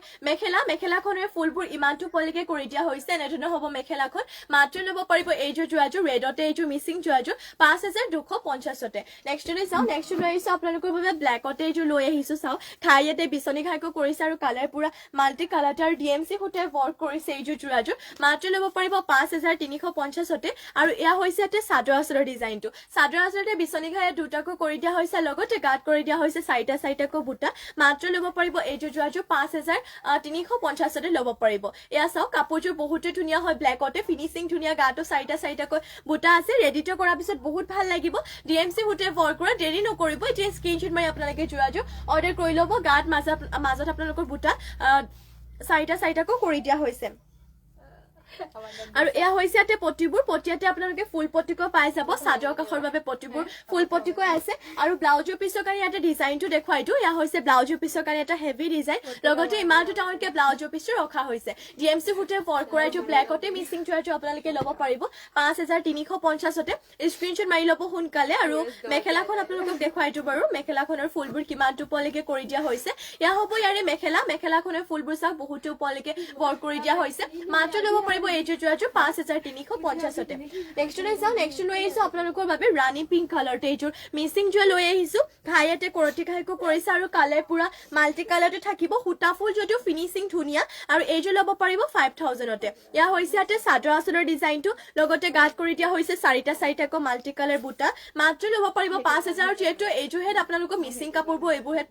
মেখেলাখনৰ ফুলবোৰ ইমানটো পলিকে কৰি দিয়া হৈছে এনেধৰণৰ হ'ব মেখেলাখন মাত্ৰ ল'ব পাৰিব এইযোৰ যোৰাযোৰ ৰেডতে এইযোৰ মিচিং যোৰাযোৰ 5250তে নেক্সট লৈ চাওঁ নেক্সট লৈ আহিছো আপোনালোকৰ বাবে ব্লেকতে এইযোৰ লৈ আহিছো চাওঁ খাই ইয়াতে বিচনী ঘাইকো কৰিছে আৰু কালাৰ পুৰা মাল্টি কালাৰ আৰু ডিএমসি সৈতে ৱৰ্ক কৰিছে এইযোৰ যোৰাযোৰ মাত্ৰ ল'ব পাৰিব 5350তে আৰু এয়া হৈছে ইয়াতে চাদৰ আঁচলৰ ডিজাইনটো চাদৰ আঁচলতে বিচনী ঘাই দুটাকো কৰি দিয়া হৈছে লগতে গাঁত কৰি দিয়া হৈছে চাৰিটাকো বুটা মাত্ৰ ল'ব পাৰিব এইযোৰ যোৰাযোৰ 5350তে ল'ব পাৰিব এয়া চাওক কাপোৰযোৰ বহুতে ধুনীয়া হয় ব্লেকতে ফিনিশিং ধুনীয়া গাটো চাৰিটাকৈ বুটা আছে ৰেডি টু কৰাৰ পিছত বহুত ভাল লাগিব ডিএমসি সৈতে ৱৰ্ক কৰা দেৰি নকৰিব এতিয়া স্ক্ৰীনশ্বট মাৰি আপোনালোকে যোৰাযোৰ অৰ্ডাৰ কৰি ল'ব গাত মাজত আপোনালোকৰ বুটা চাৰিটাকো কৰি দিয়া হৈছে আৰু এয়া হৈছে ইয়াতে পটিবোৰ পটিয়াতে আপোনালোকে ফুল পটিকো পাই যাব চাদৰ কাষৰ বাবে পটিবোৰ ফুল পটিকো আছে আৰু ব্লাউজৰ পিছৰ কাৰণে ইয়াতে ডিজাইনটো দেখুৱাই দিও এয়া হৈছে ব্লাউজৰ পিছৰ কাৰণে এটা হেভি ডিজাইন লগতে ইমানটো ডাঙৰকে ব্লাউজৰ পিছটো ৰখা হৈছে ডিএমসি সৈতে ৱৰ্ক কৰা যে ব্লেকতে মিচিং যোৰাটো আপোনালোকে ল'ব পাৰিব 5350তে স্ক্ৰীনশ্বট মাৰি ল'ব সোনকালে আৰু মেখেলাখন আপোনালোকক দেখুৱাই দিও বাৰু মেখেলাখনৰ ফুলবোৰ কিমানটো পলিকে কৰি দিয়া হৈছে এয়া হ'ব ইয়াৰে মেখেলাখনৰ ফুলবোৰ চাওক বহুতো পলিকে ৱৰ্ক কৰি দিয়া হৈছে মাত্ৰ ল'ব পাৰিব এইযোৰ যোৰাযোৰ 5350তে নেক্সট লৈ যাওঁ নেক্সট লৈ আহিছো আপোনালোকৰ বাবে ৰাণী পিংক কালাৰতে এইযোৰ মিচিং যোৰা লৈ আহিছো ঘাইয়াতে কৰতি ঘাইকো কৰিছে আৰু কালাৰ পুৰা মাল্টি কালাৰতে থাকিব সূতা ফুল যদিও ফিনিশিং ধুনীয়া আৰু এইযোৰ ল'ব পাৰিব 5000তে এয়া হৈছে ইয়াতে চাদৰ আঁচলৰ ডিজাইনটো লগতে গাঁত কৰি দিয়া হৈছে চাৰিটাকো মাল্টি কালাৰ বুটা মাত্ৰ ল'ব পাৰিব 5000 যিহেতু এইযোৰ হেড আপোনালোকৰ মিচিং কাপোৰবোৰ এইবোৰ হেড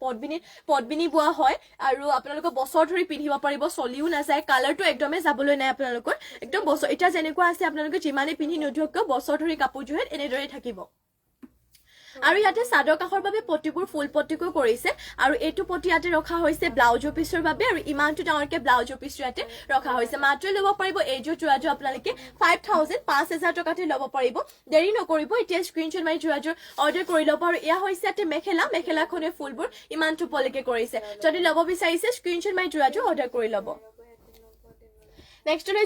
পদ্মিনী বোৱা হয় আৰু আপোনালোকৰ বছৰ ধৰি পিন্ধিব পাৰিব চলিও নাযায় কালাৰটো একদমেই যাবলৈ নাই আপোনালোকৰ একদম বছৰ এটা যেনেকুৱা আছে আপোনালোকে যিমানে পিন্ধি নধুক বছৰ ধৰি কাপোৰযোৰ এনেদৰে থাকিব আৰু ইয়াতে চাদৰ কাষৰ বাবে পটিবোৰ ফুল পটিকো কৰিছে আৰু এইটো পটি ইয়াতে ৰখা হৈছে ব্লাউজৰ পিছৰ বাবে আৰু ইমানটো ডাঙৰকে ব্লাউজৰ পিছ ইয়াতে ৰখা হৈছে মাত্ৰ ল'ব পাৰিব এইযোৰ যোৰাযোৰ আপোনালোকে 5000 টকাতে ল'ব পাৰিব দেৰি নকৰিব এতিয়া স্ক্ৰীনশ্বট মাৰি যোৰাযোৰ অৰ্ডাৰ কৰি ল'ব আৰু এয়া হৈছে ইয়াতে মেখেলাখনে ফুলবোৰ ইমানটো পলিকে কৰিছে যদি ল'ব বিচাৰিছে স্ক্ৰীনশ্বট মাৰি যোৰাযোৰ অৰ্ডাৰ কৰি ল'ব নেক্সট লৈ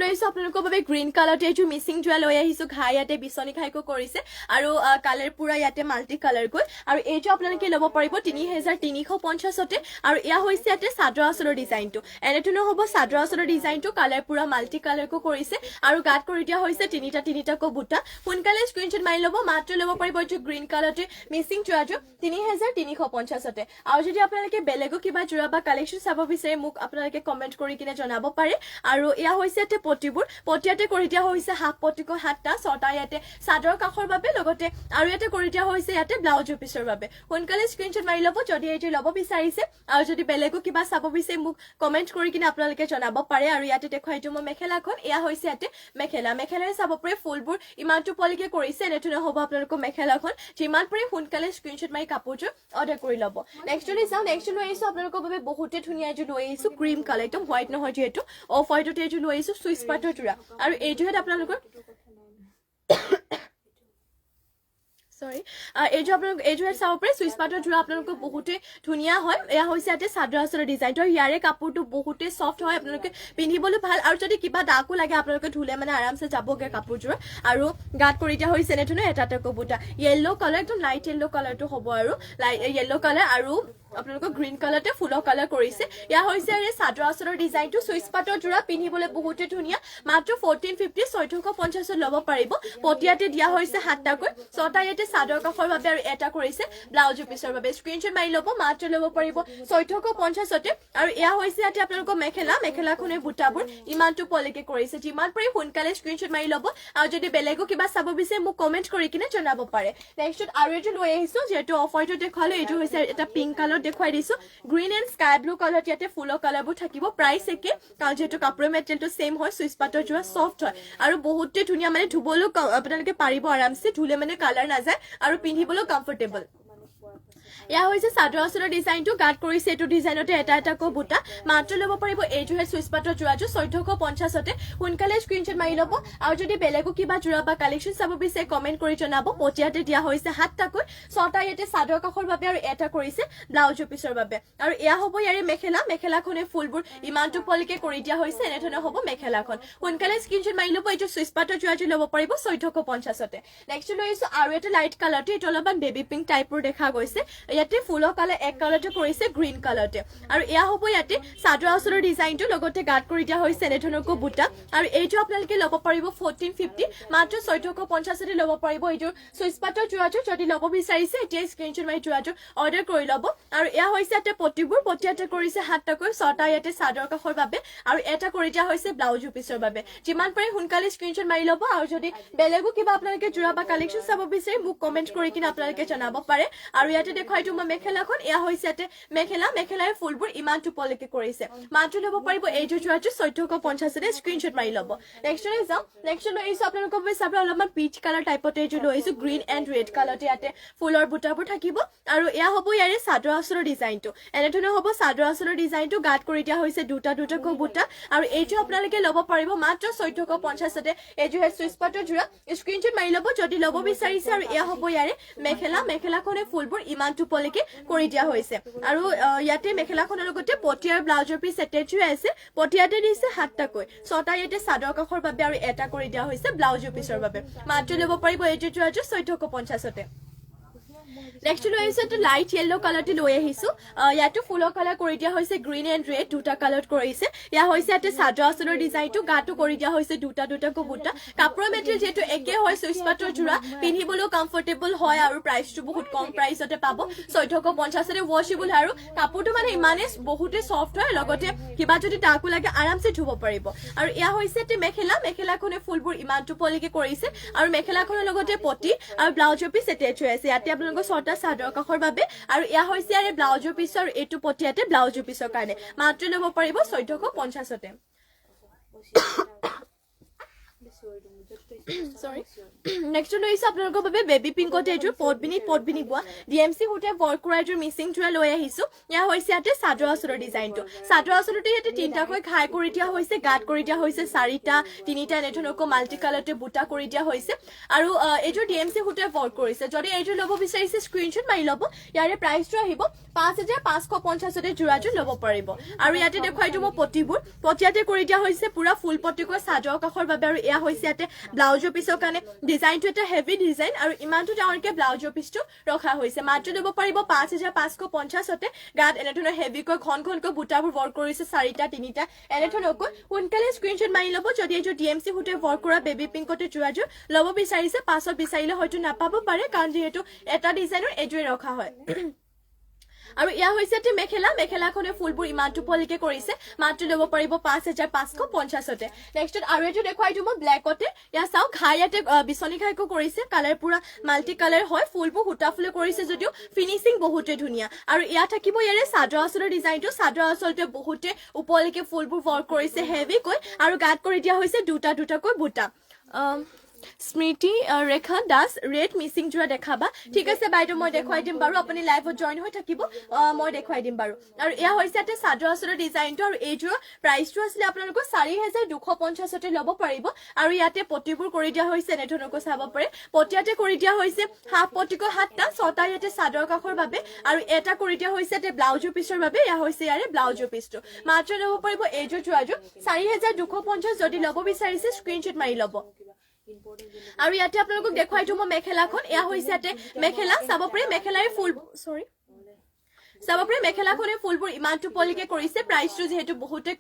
আহিছো আপোনালোকৰ বাবে গ্ৰীণ কালাৰতে এইযোৰ মিচিং যোৰা লৈ আহিছো ঘাই ইয়াতে বিচনী ঘাইকো কৰিছে আৰু কালাৰ পুৰা ইয়াতে মাল্টি কালাৰ গৈ আৰু এইযোৰ আপোনালোকে ল'ব পাৰিব 3350তে আৰু এয়া হৈছে ইয়াতে চাদৰ আঁচলৰ ডিজাইনটো এনেধৰণৰ হ'ব চাদৰ আঁচলৰ ডিজাইনটো কালাৰ পুৰা মাল্টি কালাৰকো কৰিছে আৰু গাঁত কৰি দিয়া হৈছে তিনিটাকো বুটা সোনকালে স্ক্ৰীনশ্বট মাৰি ল'ব মাত্ৰ ল'ব পাৰিব এইযোৰ গ্ৰীণ কালাৰতে মিচিং যোৰাযোৰ 3350তে আৰু যদি আপোনালোকে বেলেগো কিবা যোৰা বা কালেকশ্যন চাব বিচাৰে মোক আপোনালোকে কমেণ্ট কৰি কিনে জনাব পাৰে আৰু এয়া হৈছে ইয়াতে পটিয়াতে কৰি দিয়া হৈছে হাফ পটিকো 6টা ইয়াতে চাদৰ কাষৰ বাবে লগতে আৰু ইয়াতে কৰি দিয়া হৈছে ইয়াতে ব্লাউজৰ পিছৰ বাবে সোনকালে স্ক্ৰীনশ্বট মাৰি ল'ব যদি এইটো ল'ব বিচাৰিছে আৰু যদি বেলেগো কিবা চাব বিচাৰে মোক কমেণ্ট কৰি কিনে আপোনালোকে জনাব পাৰে আৰু ইয়াতে দেখুৱাই দিও মই মেখেলাখন এয়া হৈছে ইয়াতে মেখেলাৰে চাব পাৰে ফুলবোৰ ইমানটো পলিকে কৰিছে এনেধৰণৰ হ'ব আপোনালোকৰ মেখেলাখন যিমান পাৰে সোনকালে স্ক্ৰীনশ্বট মাৰি কাপোৰযোৰ অৰ্ডাৰ কৰি ল'ব নেক্সট লৈ আহিছো আপোনালোকৰ বাবে বহুতে ধুনীয়া এযোৰ লৈ আহিছো ক্ৰীম কালাৰ একদম হোৱাইট নহয় যিহেতু অফ হোৱাইটতে এইযোৰ লৈ আহিছো চুইচ পাটৰ যোৰা আৰু এইযোৰত আপোনালোকৰ এইযোৰ চাব পাৰে চুইচ পাটৰ যোৰা আপোনালোকৰ বহুতে ধুনীয়া হয় এয়া হৈছে ইয়াতে চাদৰ আঁচলৰ ডিজাইনটো ইয়াৰে কাপোৰটো বহুতে চফ্ট হয় আপোনালোকে পিন্ধিবলৈ ভাল আৰু যদি কিবা দাগো লাগে আপোনালোকে ধুলে মানে আৰামছে যাবগে কাপোৰযোৰ আৰু গাঁত কৰি দিয়া হৈছে এনেধৰণৰ এটাকো বুটা য়েল্লো কালাৰ একদম লাইট য়েল্লো কালাৰটো হ'ব আৰু য়েল্লো কালাৰ আৰু আপোনালোকৰ গ্ৰীণ কালাৰতে ফুলৰ কালাৰ কৰিছে এয়া হৈছে এই চাদৰ আঁচলৰ ডিজাইনটো চুইচ পাটৰ যোৰা পিন্ধিবলৈ বহুতে ধুনীয়া মাত্ৰ 1450 ল'ব পাৰিব পটিয়াতে দিয়া হৈছে 7টাকৈ 6টা ইয়াতে চাদৰ কাষৰ বাবে আৰু এটা কৰিছে ব্লাউজৰ পিছৰ বাবে স্ক্ৰীনশ্বট মাৰি ল'ব মাত্ৰ ল'ব পাৰিব 1450তে আৰু এয়া হৈছে ইয়াতে আপোনালোকৰ মেখেলাখনে বুটাবোৰ ইমানটো পলিকে কৰিছে যিমান পাৰে সোনকালে স্ক্ৰীনশ্বট মাৰি ল'ব আৰু যদি বেলেগো কিবা চাব বিচাৰে মোক কমেণ্ট কৰি কিনে জনাব পাৰে নেক্সট আৰু এইটো লৈ আহিছো যিহেতু অফ হোৱাইটত দেখুৱালো এইটো হৈছে এটা পিংক কালাৰ দেখুৱাই দিছো green and sky blue colour ইয়াতে ফুলৰ কালাৰবোৰ থাকিব প্ৰাইচ একে কাৰণ যিহেতু কাপোৰৰ মেটেৰিয়েলটো সেম হয় চুইচ পাটৰ যোৰা চফ্ট হয় আৰু বহুতে ধুনীয়া মানে ধুবলৈও আপোনালোকে পাৰিব আৰামছে ধুলে মানে কালাৰ নাযায় আৰু পিন্ধিবলৈও কমফৰ্টেবল এয়া হৈছে চাদৰ আঁচলৰ ডিজাইনটো গাঁত কৰিছে এইটো ডিজাইনতে এটাকো বুটা মাত্ৰ ল'ব পাৰিব এইযোৰে চুইচ পাটৰ যোৰাযোৰ 1450তে সোনকালে স্ক্ৰীনশ্বট মাৰি ল'ব আৰু যদি বেলেগো কিবা যোৰা বা কালেকশ্যন চাব বিচাৰে কমেণ্ট কৰি জনাব পটিয়াতে দিয়া হৈছে 7টাকৈ 6টা ইয়াতে চাদৰ কাষৰ বাবে আৰু এটা কৰিছে ব্লাউজৰ পিছৰ বাবে আৰু এয়া হ'ব ইয়াৰে মেখেলাখনে ফুলবোৰ ইমানটো পলিকে কৰি দিয়া হৈছে এনেধৰণৰ হ'ব মেখেলাখন সোনকালে স্ক্ৰীনশ্বট মাৰি ল'ব এইটো চুইচ পাটৰ যোৰাযোৰ ল'ব পাৰিব 1450তে নেক্সট লৈ আহিছো আৰু এটা লাইট কালাৰটো এইটো অলপমান বেবী পিংক টাইপৰ দেখা গৈছে ইয়াতে ফুলৰ কালাৰ এক কালাৰতে কৰিছে গ্ৰীণ কালাৰতে আৰু এয়া হ'ব ইয়াতে চাদৰ আঁচলৰ ডিজাইনটো লগতে গাঁত কৰি দিয়া হৈছে এনেধৰণকৈ বুটা আৰু এইটো আপোনালোকে ল'ব পাৰিব 1450 মাত্ৰ 1450 ল'ব পাৰিব এইটো চুইচ পাটৰ যোৰাটো যদি ল'ব বিচাৰিছে এতিয়া স্ক্ৰীনশ্বট মাৰি যোৰাটো অৰ্ডাৰ কৰি ল'ব আৰু এয়া হৈছে ইয়াতে পটিবোৰ পটিয়াতে কৰিছে 7টাকৈ 6টা ইয়াতে চাদৰ কাষৰ বাবে আৰু এটা কৰি দিয়া হৈছে ব্লাউজৰ পিছৰ বাবে যিমান পাৰে সোনকালে স্ক্ৰীনশ্বট মাৰি ল'ব আৰু যদি বেলেগো কিবা আপোনালোকে যোৰা বা কালেকশ্যন চাব বিচাৰে মোক কমেণ্ট কৰি কিনে আপোনালোকে জনাব পাৰে আৰু ইয়াতে দেখুৱাইটো মই মেখেলাখন এয়া হৈছে ইয়াতে মেখেলাৰ ফুলবোৰ ইমান টুপলৈকে কৰিছে মাত্ৰ ল'ব পাৰিব এইটো যোৰাটো 1450 স্ক্ৰীনশ্বট মাৰি ল'ব নেক্সটলৈ যাওঁ নেক্সট লৈ আহিছোঁ আপোনালোকৰ বাবে চাব অলপমান পিচ কালাৰ টাইপতে এইটো লৈ আহিছোঁ গ্ৰীণ এণ্ড ৰেড কালাৰতে ইয়াতে ফুলৰ বুটাবোৰ থাকিব আৰু এয়া হ'ব ইয়াৰে চাদৰ আঁচলৰ ডিজাইনটো এনেধৰণৰ হ'ব চাদৰ আঁচলৰ ডিজাইনটো গাঁত কৰি দিয়া হৈছে দুটাকৈ বুটা আৰু এইটো আপোনালোকে ল'ব পাৰিব মাত্ৰ 1450 এইযোৰ চুইচ পাটৰ যোৰা স্ক্ৰীনশ্বট মাৰি ল'ব যদি ল'ব বিচাৰিছে আৰু এয়া হ'ব ইয়াৰে মেখেলাখনে ফুলবোৰ ইমান টুপলৈকে কৰি দিয়া হৈছে আৰু ইয়াতে মেখেলাখনৰ লগতে পটিয়াৰ ব্লাউজৰ পিচ এটেচ হৈ আছে পটিয়াতে দিছে 7টাকৈ 6টা ইয়াতে চাদৰ কাষৰ বাবে আৰু এটা কৰি দিয়া হৈছে ব্লাউজৰ পিছৰ বাবে মাত্ৰ ল'ব পাৰিব এইযোৰ যোৰাটো 1450 নেক্সট লৈ আহিছোঁ এইটো লাইট য়েল্লো কালাৰটো লৈ আহিছোঁ ইয়াতো ফুলৰ কালাৰ কৰি দিয়া হৈছে গ্ৰীণ এণ্ড ৰেড দুটা কালাৰত কৰিছে ইয়াৰ হৈছে ইয়াতে চাদৰ আঁচলৰ ডিজাইনটো গাঁতো কৰি দিয়া হৈছে দুটাকৈ বুটা কাপোৰৰ মেটেৰিয়েল যিহেতু একে হয় চুইচ পাটৰ যোৰা পিন্ধিবলৈও কমফৰ্টেবল হয় আৰু প্ৰাইচটো বহুত কম প্ৰাইচতে পাব 1450 ৱাশ্বেবল আৰু কাপোৰটো মানে ইমানেই বহুতে চফ্ট হয় লগতে কিবা যদি টাকো লাগে আৰামছে ধুব পাৰিব আৰু এয়া হৈছে ইয়াতে মেখেলাখনে ফুলবোৰ ইমান টুপলৈকে কৰিছে আৰু মেখেলাখনৰ লগতে পটি আৰু ব্লাউজৰ পিচ এটেচ হৈ আছে ইয়াতে আপোনালোকৰ 6টা চাদৰ কাষৰ বাবে আৰু এয়া হৈছে ইয়াৰে ব্লাউজৰ পিচ আৰু এইটো পটিয়াতে ব্লাউজৰ পিচৰ কাৰণে মাত্ৰ ল'ব পাৰিব 1450 Sorry. Next to Louis Abnorgo baby pink cottage, Podbini boa, DMC who have work courageous missing to a lawyer hisu. Ya hoisate Sadra sort design to Sadra sort of tinta quick high corridia hoise, guard corridia hoise, Sarita, Tinita Netonoco, multicolored buta corridia hoise. Aru Ejo DMC who have work course. Jody Ejo Lobo besides a screenshot my lobo, Yare price to a hibo, passenger pasco ponchas at a juraju lobo paribo. Ariate de quite more potibur, Potiate corridia hoise, pura full potico, Sadra Kahor Baber, Air hoisate, ব্লাউজৰ পিছৰ কাৰণে ডিজাইনটো এটা heavy design আৰু ইমানটো ডাঙৰকে ব্লাউজৰ পিছটো ৰখা হৈছে মাত্ৰ দিব পাৰিব 5550 গাত এনেধৰণৰ হেভিকৈ ঘনকৈ বুটাবোৰ ৱৰ্ক কৰিছে 4টা 3টা এনেধৰণকৈ সোনকালে স্ক্ৰীনশ্বট মাৰি ল'ব যদি এইটো ডিএমচি হুটে ৱৰ্ক কৰা বেবি পিংকতে যোৰাযোৰ ল'ব বিচাৰিছে পাছত বিচাৰিলে হয়তো নাপাব পাৰে কাৰণ যিহেতু এটা ডিজাইনৰ এজুৱে ৰখা হয় আৰু ইয়া হৈছে তে মেখেলাখনে ফুলবোৰ ইমান টুপলিকে কৰিছে মাত্ৰ ল'ব পাৰিব 5550 নেক্সট আৰু এটো দেখুৱাই দিম ব্ল্যাকতে ইয়া চাও ঘাইয়াতে বিছনি ঘাইকো কৰিছে কালাৰ পুৰা মাল্টি কালাৰ হয় ফুলবোৰ হুটা ফুলে কৰিছে যদিও ফিনিশিং বহুতে ধুনিয়া আৰু ইয়া থাকিব ইয়াৰে চাদৰ আঁচলৰ ডিজাইনটো চাদৰ আঁচলতে বহুতে উপলিকে ফুলবোৰ ৱৰ্ক কৰিছে হেভি কৈ আৰু গাত কৰি দিয়া হৈছে দুটাকৈ বুটা স্মৃতি ৰেখা দাস ৰেড মিসিং জোৰা দেখাবা ঠিক আছে বাইদেউ মই দেখুৱাই দিম বাৰু আপুনি লাইভত জয়েন হৈ থাকিব মই দেখুৱাই দিম বাৰু আৰু এয়া হৈছে এটা চাদৰ আঁচলৰ ডিজাইনটো আৰু এই জোৰা প্ৰাইচটো আছিল আপোনালোকৰ 4250 ল'ব পাৰিব আৰু ইয়াতে পটিবোৰ কৰি দিয়া হৈছে এনেধৰণকৈ চাব পাৰে পটিয়াতে কৰি দিয়া হৈছে হাফ পটিকো 7টা 6টা ইয়াতে চাদৰ কাষৰ বাবে আৰু এটা কৰি দিয়া হৈছে তে ব্লাউজৰ পিছৰ বাবে ইয়া হৈছে ইয়াৰে ব্লাউজৰ পিছটো মাত্ৰ ল'ব পাৰিব এই জোৰাটো 4250 যদি ল'ব বিচাৰিছে স্ক্ৰীনশ্বট মাৰি ল'ব আৰু ইয়াতে আপোনালোকক দেখুৱাই দিম মেখেলাখন এয়া হৈছে ইয়াতে মেখেলা চাব পাৰে মেখেলাৰ ফুল চাব পাৰে মেখেলাখনে ফুলবোৰ ইমান টুপলিকে কৰিছে প্ৰাইচটো যেহেতু বহুতে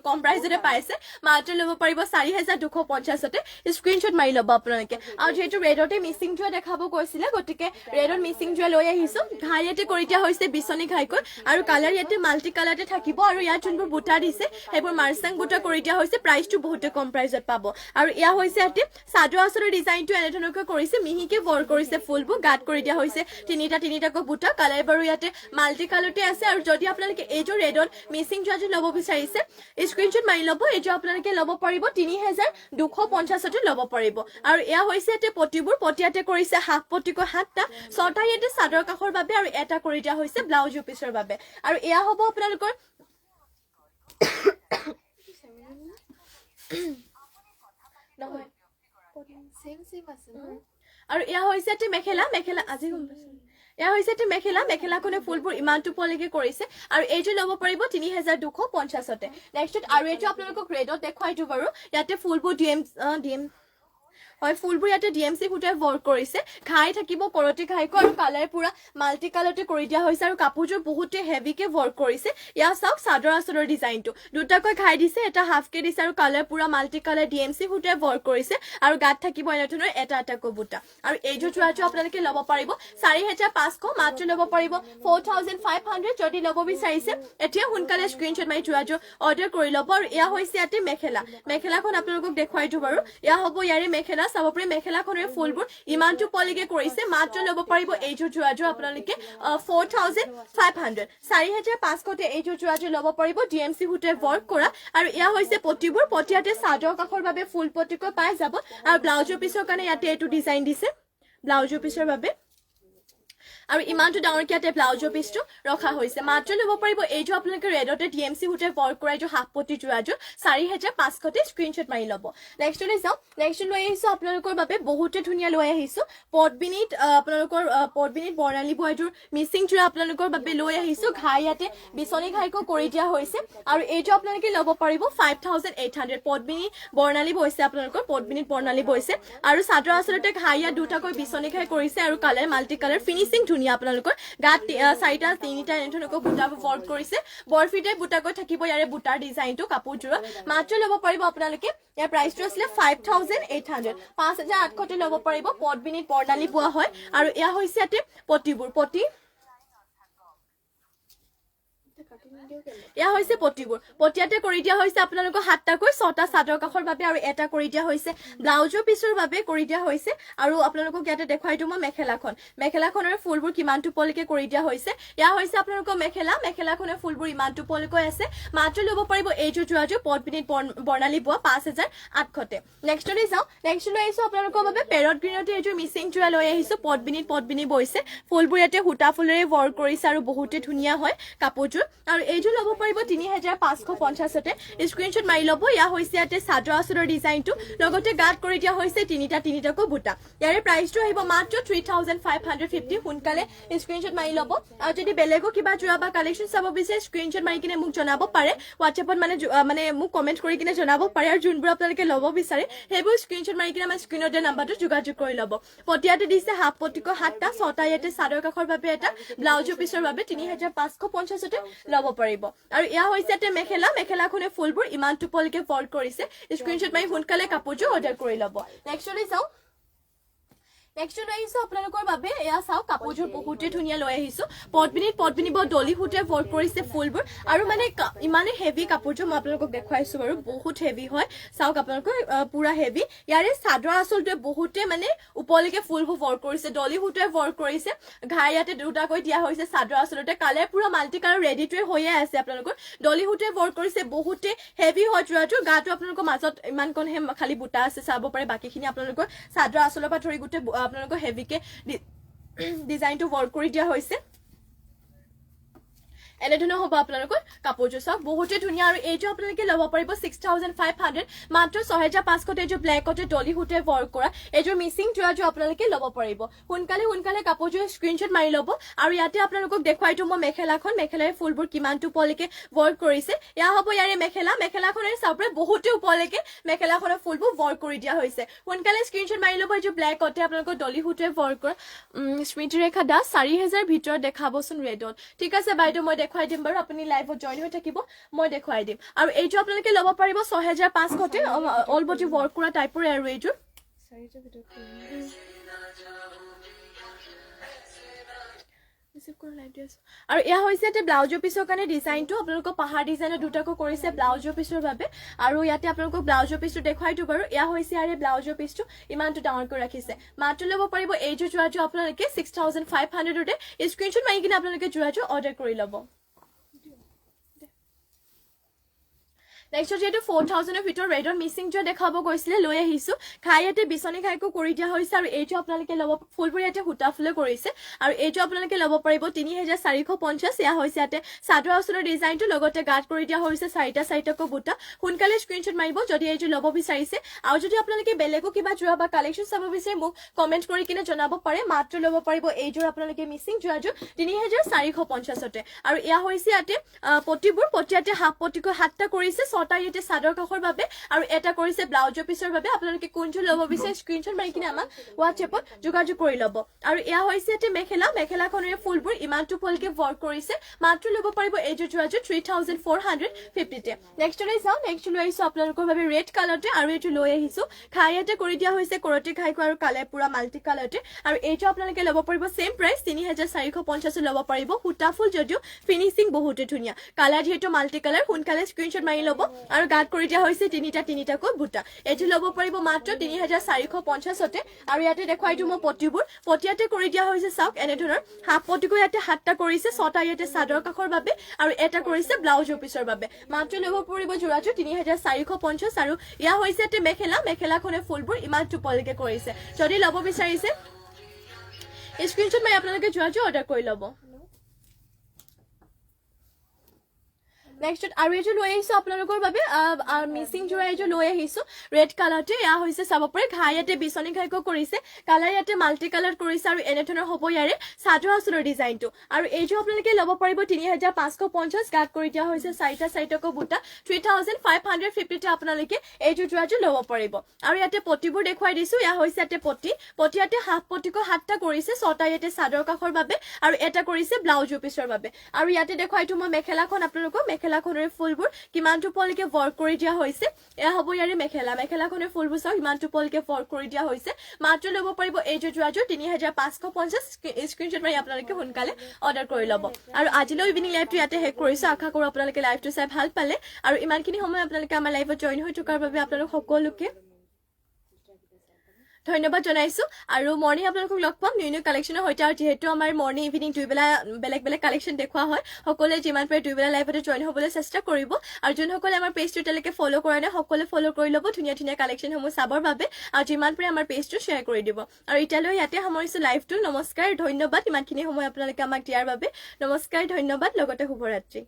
কম প্ৰাইচতে পাইছে মাত্ৰ ল'ব পাৰিব 4250 স্ক্ৰীনশ্বট মাৰি ল'ব আপোনালোকে আৰু যেহেতু ৰেডতে মিসিং জোৱা দেখাব কৈছিলে গতিকে ৰেডত মিসিং জোৱা লৈ আহিছো ঘাইয়াতে কৰি দিয়া হৈছে বিছনি ঘাইকৈ আৰু কালাৰ ইয়াতে মাল্টি কালাৰতে থাকিব আৰু ইয়াত যোনবোৰ বুটা দিছে সেইবোৰ মাৰ্চাং বুটা কৰি দিয়া হৈছে প্ৰাইচটো বহুতে কম প্ৰাইচত পাব আৰু ইয়া হৈছে ইয়াতে চাদৰ আঁচলৰ ডিজাইনটো এনেধৰণকৈ কৰিছে মিহিকে ৱৰ্ক কৰিছে ফুলবোৰ গাত কৰি দিয়া হৈছে তিনিটাকৈ বুটা কালাৰ বাৰু ইয়াতে মাল্টি কালাৰতে আছে আৰু যদি আপোনালোকে এইটো ৰেডত মিসিং জোৱা ল'ব বিচাৰিছে স্ক্ৰীনশ্বট মাৰি ল'ব এইটো আপোনালোকে ল'ব পাৰিব 3250 ল'ব পাৰিব আৰু এয়া হৈছে ইয়াতে পটিবোৰ পটিয়াতে কৰিছে হাফ পটিকো 7টা 6টা ইয়াতে চাদৰ কাষৰ বাবে আৰু এটা কৰি দিয়া হৈছে ব্লাউজৰ পিছৰ বাবে আৰু এয়া হ'ব আপোনালোকৰ নহয় আৰু এয়া হৈছে ইয়াতে মেখেলা আজি গম পাইছো এয়া হৈছে তে মেখেলাখনে ফুলবোৰ ইমান টুপলিকে কৰিছে আৰু এইটো ল'ব পাৰিব 3250 নেক্সট আৰু এইটো আপোনালোকক ৰেডত দেখুৱাই দিও বাৰু ইয়াতে ফুলবোৰ ডিএম হয় ফুলবোৰ ইয়াতে ডিএমচি সূতাই ৱৰ্ক কৰিছে ঘাই থাকিব কৰতি ঘাইকো আৰু কালাৰ পুৰা মাল্টি কালাৰতে কৰি দিয়া হৈছে আৰু কাপোৰযোৰ বহুতে হেভিকে ৱৰ্ক কৰিছে ইয়াৰ চাওক চাদৰ আচলৰ ডিজাইনটো দুটাকৈ ঘাই দিছে এটা হাফকে দিছে আৰু কালাৰ পুৰা মাল্টি কালাৰ ডিএমচি সূতাই ৱৰ্ক কৰিছে আৰু গাত থাকিব এনে ধৰণৰ এটা এটা কবুটা আৰু এইযোৰ চুৰাটো আপোনালোকে ল'ব পাৰিব 4500 মাত্ৰ ল'ব পাৰিব 4500 যদি ল'ব বিচাৰিছে এতিয়া সোনকালে স্ক্ৰীনশ্বট মাৰি চুৰাটো অৰ্ডাৰ কৰি ল'ব আৰু এয়া হৈছে ইয়াতে মেখেলাখন আপোনালোকক দেখুৱাই দিওঁ বাৰু এয়া হ'ব ইয়াৰে মেখেলা চাব পাৰি মেখেলাখনৰ ফুলবোৰ ইমানটো পলিকে কৰিছে মাত্ৰ ল'ব পাৰিব এইযোৰ চুৰাটো আপোনালোকে 4500 4500 এইযোৰ চুৰাটো ল'ব পাৰিব ডিএমচি সূতাই ৱৰ্ক কৰা আৰু এয়া হৈছে পটিবোৰ পটিয়াতে চাদৰ কাষৰ বাবে ফুল পটিকৈ পাই যাব আৰু ব্লাউজৰ পিছৰ কাৰণে ইয়াতে এইটো ডিজাইন দিছে ব্লাউজৰ পিছৰ বাবে আৰু ইমানটো ডাঙৰকে ইয়াতে ব্লাউজৰ পিছটো ৰখা হৈছে মাত্ৰ ল'ব পাৰিব এইটো আপোনালোকে ৰেডতে ডিএমচি সূতাই ৱৰ্ক কৰা এইটো হাফ পটি যোৰাযোৰ 4500 স্ক্ৰীনশ্বট মাৰি ল'ব নেক্সটলৈ যাওঁ নেক্সট লৈ আহিছো আপোনালোকৰ বাবে বহুতে ধুনীয়া লৈ আহিছো পটবিনিত আপোনালোকৰ পটবিনিত বৰ্ণালী বয়টোৰ মিচিং যোৰা আপোনালোকৰ বাবে লৈ আহিছো ঘাই ইয়াতে বিচনী ঘাইকো কৰি দিয়া হৈছে আৰু এইটো আপোনালোকে ল'ব পাৰিব 5800 পটবিনি বৰ্ণালী বৈছে আপোনালোকৰ পটবিনিত বৰ্ণালী বৈছে আৰু চাদৰ আচলতে ঘাই ইয়াত দুটাকৈ বিচনী ঘাই কৰিছে আৰু কালাৰ মাল্টি কালাৰ ফিনিচিং আপোনালোকৰ গাত চাৰিটা তিনিটা এনেধৰণকৈ বুটা ৱৰ্ক কৰিছে বৰফিটাই বুটাকৈ থাকিব ইয়াৰে বুটাৰ ডিজাইনটো কাপোৰযোৰ মাত্ৰ ল'ব পাৰিব আপোনালোকে ইয়াৰ প্ৰাইচটো আছিলে 5800 5800 ল'ব পাৰিব পটবিনিত বৰ্ণালী পোৱা হয় আৰু এয়া হৈছে ইয়াতে পটিবোৰ পটি এয়া হৈছে পটিবোৰ পটিয়াতে কৰি দিয়া হৈছে আপোনালোকৰ 7টাকৈ 6টা চাদৰ কাষৰ বাবে আৰু এটা কৰি দিয়া হৈছে ব্লাউজৰ পিছৰ বাবে কৰি দিয়া হৈছে আৰু আপোনালোকক ইয়াতে দেখুৱাই দিওঁ মই মেখেলাখনৰ ফুলবোৰ কিমানটো পলিকে কৰি দিয়া হৈছে এয়া হৈছে আপোনালোকৰ মেখেলাখনৰ ফুলবোৰ ইমানটো পলিকৈ আছে মাত্ৰ ল'ব পাৰিব এইযোৰ যোৰাযোৰ পটবিনিত বৰ্ণালী পোৱা 5800 নেক্সটলৈ যাওঁ নেক্সটলৈ আহিছো আপোনালোকৰ বাবে পেৰট গ্ৰীণতে এইযোৰ মিচিং যোৰা লৈ আহিছো পটবিনি বৈছে ফুলবোৰ ইয়াতে সূতা ফুলেৰে ৱৰ্ক কৰিছে আৰু বহুতে ধুনীয়া হয় কাপোৰযোৰ আৰু এইযোৰ ল'ব পাৰিব 3550 স্ক্ৰীনশ্বট মাৰি ল'ব ইয়া হৈছে ইয়াতে চাদৰ আচলৰ ডিজাইনটো লগতে গাত কৰি দিয়া হৈছে তিনিটাকৈ বুটা ইয়াৰে প্ৰাইচটো আহিব মাত্ৰ 3550 সোনকালে স্ক্ৰীনশ্বট মাৰি ল'ব আৰু যদি বেলেগো কিবা যোৰা বা কালেকশ্যন চাব বিচাৰে স্ক্ৰীনশ্বট মাৰি কিনে মোক জনাব পাৰে হোৱাটছএপত মানে মোক কমেণ্ট কৰি কিনে জনাব পাৰে আৰু যোনবোৰ আপোনালোকে ল'ব বিচাৰে সেইবোৰ স্ক্ৰীনশ্বট মাৰি কিনে আমাৰ স্ক্ৰীনত দিয়া নাম্বাৰটো যোগাযোগ কৰি ল'ব পটিয়াতে দিছে হাফ পটিকৈ 7টা 6টা ইয়াতে চাদৰ কাষৰ বাবে এটা ব্লাউজৰ পিছৰ বাবে 3550 ল'ব পাৰিব আৰু এয়া হৈছে ইয়াতে মেখেলাখনে ফুলবোৰ ইমানটো পলিকে ৱৰ্ক কৰিছে স্ক্ৰীনশ্বট মাৰি সোনকালে কাপোৰযোৰ অৰ্ডাৰ কৰি ল'ব নেক্সটলৈ যাওঁ নেক্সট লৈ আহিছো আপোনালোকৰ বাবে এয়া চাওক কাপোৰযোৰ বহুতে ধুনীয়া লৈ আহিছো পটবিনি বৰ ডলি সূতাই ৱৰ্ক কৰিছে ফুলবোৰ আৰু মানে ইমানে হেভি কাপোৰযোৰ মই আপোনালোকক দেখুৱাইছো বাৰু বহুত হেভি হয় চাওক আপোনালোকৰ পুৰা হেভি ইয়াৰে চাদৰ আচলতে বহুতে মানে উপলৈকে ফুলবোৰ ৱৰ্ক কৰিছে ডলি সূতাই ৱৰ্ক কৰিছে ঘাই ইয়াতে দুটাকৈ দিয়া হৈছে চাদৰ আচলতে কালাৰ পুৰা মাল্টি কালাৰ ৰেডি টু হৈয়ে আছে আপোনালোকৰ ডলি সূতাই ৱৰ্ক কৰিছে বহুতে হেভি হয় যোৰাটো গাটো আপোনালোকৰ মাজত ইমানকণহে খালি বুটা আছে চাব পাৰে বাকীখিনি আপোনালোকৰ চাদৰ আচলৰ পৰা ধৰি গোটেই আপোনালোকৰ হেভিকে ডিজাইনটো ৱৰ্ক কৰি দিয়া হৈছে এনেধৰণৰ হ'ব আপোনালোকৰ কাপোৰযোৰ চাওক বহুতে ধুনীয়া আৰু এইটো আপোনালোকে ল'ব পাৰিব 6500 মাত্ৰ 6500 এইযোৰ ব্লেকতে ডলি সূতাই ৱৰ্ক কৰা এইযোৰ মিচিং যোৰাযোৰ আপোনালোকে ল'ব পাৰিব সোনকালে কাপোৰযোৰ স্ক্ৰীনশ্বট মাৰি ল'ব আৰু ইয়াতে আপোনালোকক দেখুৱাই দিওঁ মই মেখেলাৰ ফুলবোৰ কিমানটো ওপৰলৈকে ৱৰ্ক কৰিছে এয়া হ'ব ইয়াৰে মেখেলাখনৰ চাপৰে বহুতে ওপৰলৈকে মেখেলাখনৰ ফুলবোৰ ৱৰ্ক কৰি দিয়া হৈছে সোনকালে স্ক্ৰীনশ্বট মাৰি ল'ব এইযোৰ ব্লেকতে আপোনালোকৰ ডলি সূতাই ৱৰ্ক কৰা স্মৃতিৰেখা দাস 4000 ভিতৰত দেখাবচোন ৰেডত ঠিক আছে বাইদেউ মই দেখুৱাই দিম বাৰু আপুনি লাইভত জইন হৈ থাকিব মই দেখুৱাই দিম আৰু এইটো আপোনালোকে ল'ব পাৰিব 6500 অল বডি ৱৰ্ক কৰা টাইপৰ আৰু এইটো আৰু এয়া হৈছে ইয়াতে ব্লাউজৰ পিছৰ কাৰণে ডিজাইনটো আপোনালোকৰ পাহাৰ ডিজাইনৰ দুটাকৈ কৰিছে ব্লাউজৰ পিছৰ বাবে আৰু ইয়াতে আপোনালোকক ব্লাউজৰ পিছটো দেখুৱাই দিওঁ বাৰু এয়া হৈছে ইয়াৰে ব্লাউজৰ পিছটো ইমানটো ডাঙৰকৈ ৰাখিছে মাত্ৰ ল'ব পাৰিব এইযোৰ যোৰাযোৰ আপোনালোকে 6500 স্ক্ৰীনশ্বট মাৰি কিনে আপোনালোকে যোৰাযোৰ অৰ্ডাৰ কৰি ল'ব নেক্সট যেহেতু 4000 ভিতৰত ৰেডৰ মিচিং যোৱা দেখাব গৈছিলে লৈ আহিছো খাই ইয়াতে বিচনী খাইকো কৰি দিয়া হৈছে আৰু এইটো আপোনালোকে ল'ব ফুলবোৰ ইয়াতে সূতা ফুলে কৰিছে আৰু এইটো আপোনালোকে ল'ব পাৰিব 3450 এয়া হৈছে ইয়াতে চাদৰ আচলৰ ডিজাইনটো লগতে গাত কৰি দিয়া হৈছে চাৰিটাকৈ বুটা সোনকালে স্ক্ৰীনশ্বট মাৰিব যদি এইটো ল'ব বিচাৰিছে আৰু যদি আপোনালোকে বেলেগো কিবা যোৰা বা কালেকশ্যন চাব বিচাৰে মোক কমেণ্ট কৰি কিনে জনাব পাৰে মাত্ৰ ল'ব পাৰিব এইযোৰ আপোনালোকে মিচিং যোৰাযোৰ 3450 আৰু এয়া হৈছে ইয়াতে পটিবোৰ পটিয়াতে হাফ পটিকৈ 7টা কৰিছে ছটা ইয়াতে চাদৰ কাষৰ বাবে আৰু এটা কৰিছে ব্লাউজৰ পিছৰ বাবে আপোনালোকে কোনটো ল'ব বিচাৰে স্ক্ৰীনশ্বট মাৰি কিনে আমাক হোৱাটছএপত যোগাযোগ কৰি ল'ব আৰু এয়া হৈছে ইয়াতে মেখেলাখনেৰে ফুলবোৰ ইমানটো ভালকে ৱৰ্ক কৰিছে মাত্ৰ ল'ব পাৰিব এইযোৰ যোৰাযোৰ 3450 নেক্সট লৈ চাওঁ নেক্সট লৈ আহিছো আপোনালোকৰ বাবে ৰেড কালাৰতে আৰু এইটো লৈ আহিছো খাই ইয়াতে কৰি দিয়া হৈছে কৰটি খাই আৰু কালাৰ পুৰা মাল্টি কালাৰতে আৰু এইটো আপোনালোকে ল'ব পাৰিব সেম প্ৰাইস 3450 ল'ব পাৰিব সূতা ফুল যদিও ফিনিশিং বহুতে ধুনীয়া কালাৰ যেহেতু মাল্টি কালাৰ সোনকালে স্ক্ৰীনশ্বট মাৰি ল'ব আৰু গাত কৰি দিয়া হৈছে তিনিটাকৈ বুটা এইটো ল'ব পাৰিব মাত্ৰ 3450তে আৰু ইয়াতে দেখুৱাইটো মই পটিবোৰ পটিয়াতে কৰি দিয়া হৈছে চাওক এনে ধৰণৰ হাফ পটিকৈ ইয়াতে 7টা কৰিছে 6টা ইয়াতে চাদৰ কাষৰ বাবে আৰু এটা কৰিছে ব্লাউজৰ পিছৰ বাবে মাত্ৰ ল'ব পৰিব যোৰাটো 3450 আৰু ইয়া হৈছে ইয়াতে মেখেলাখনে ফুলবোৰ ইমান টুপলকে কৰিছে যদি ল'ব বিচাৰিছে স্ক্ৰীনশ্বট মাৰি আপোনালোকে যোৰাটো অৰ্ডাৰ কৰি ল'ব নেক্সট আৰু এইটো লৈ আহিছো আপোনালোকৰ বাবে মিচিং যোৰা এইটো লৈ আহিছো ৰেড কালাৰতে এয়া হৈছে চাব পাৰে ঘাই ইয়াতে বিচনী ঘাইকো কৰিছে কালাৰ ইয়াতে মাল্টি কালাৰ কৰিছে আৰু এনে ধৰণৰ হ'ব ইয়াৰে চাদৰ আঁচলৰ ডিজাইনটো আৰু এইটো আপোনালোকে ল'ব পাৰিব 3550 গাত কৰি দিয়া হৈছে চাৰিটাকৈ বুটা 3550 তে আপোনালোকে এইটো যোৰাটো ল'ব পাৰিব আৰু ইয়াতে পটিবোৰ দেখুৱাই দিছো এয়া হৈছে ইয়াতে পটিয়াতে হাফ পটিকৈ 7টা কৰিছে 6টা ইয়াতে চাদৰ কাষৰ বাবে আৰু এটা কৰিছে ব্লাউজৰ পিছৰ বাবে আৰু ইয়াতে দেখুৱাইটো মই মেখেলাখন আপোনালোকক মেখেলাখনৰ ফুলবোৰ কিমানটো পলকে ৱৰ্ক কৰি দিয়া হৈছে এয়া হ'ব ইয়াৰে মেখেলাখনৰ ফুলবোৰ চাও কিমানটো পলকে ৱৰ্ক কৰি দিয়া হৈছে মাত্ৰ ল'ব পাৰিব এইযোৰ যোৰাযোৰ 3550 স্ক্ৰীনশ্বট মাৰি আপোনালোকে সোনকালে অৰ্ডাৰ কৰি ল'ব আৰু আজিলৈ ইভিনিং লাইভটো ইয়াতে শেষ কৰিছো আশা কৰোঁ আপোনালোকে লাইভটো চাই ভাল পালে আৰু ইমানখিনি সময় আপোনালোকে আমাৰ লাইভত জইন হৈ থকাৰ বাবে আপোনালোক সকলোকে ধন্যবাদ জনাইছো আৰু মৰ্নিং আপোনালোকক লগ পাম নিউ কালেকশনৰ হৈতে আৰু যেহেতু আমাৰ মৰ্নিং ইভিনিং দুইবেলা বেলেগ কালেকশন দেখুৱা হয় সকলোৱে যিমান পাৰে দুইবেলা লাইভতে জইন হ'বলৈ চেষ্টা কৰিব আৰু যোনসকলে আমাৰ পেজটো তেলকে ফলো কৰা নাই সকলোৱে ফলো কৰি ল'ব ধুনীয়া কালেকশনসমূহ চাবৰ বাবে আৰু যিমান পাৰে আমাৰ পেজটো শ্বেয়াৰ কৰি দিব আৰু এতিয়ালৈ ইয়াতে সামৰিছো লাইভটো নমস্কাৰ ধন্যবাদ ইমানখিনি সময় আপোনালোকে আমাক দিয়াৰ বাবে নমস্কাৰ ধন্যবাদ লগতে শুভৰাত্ৰি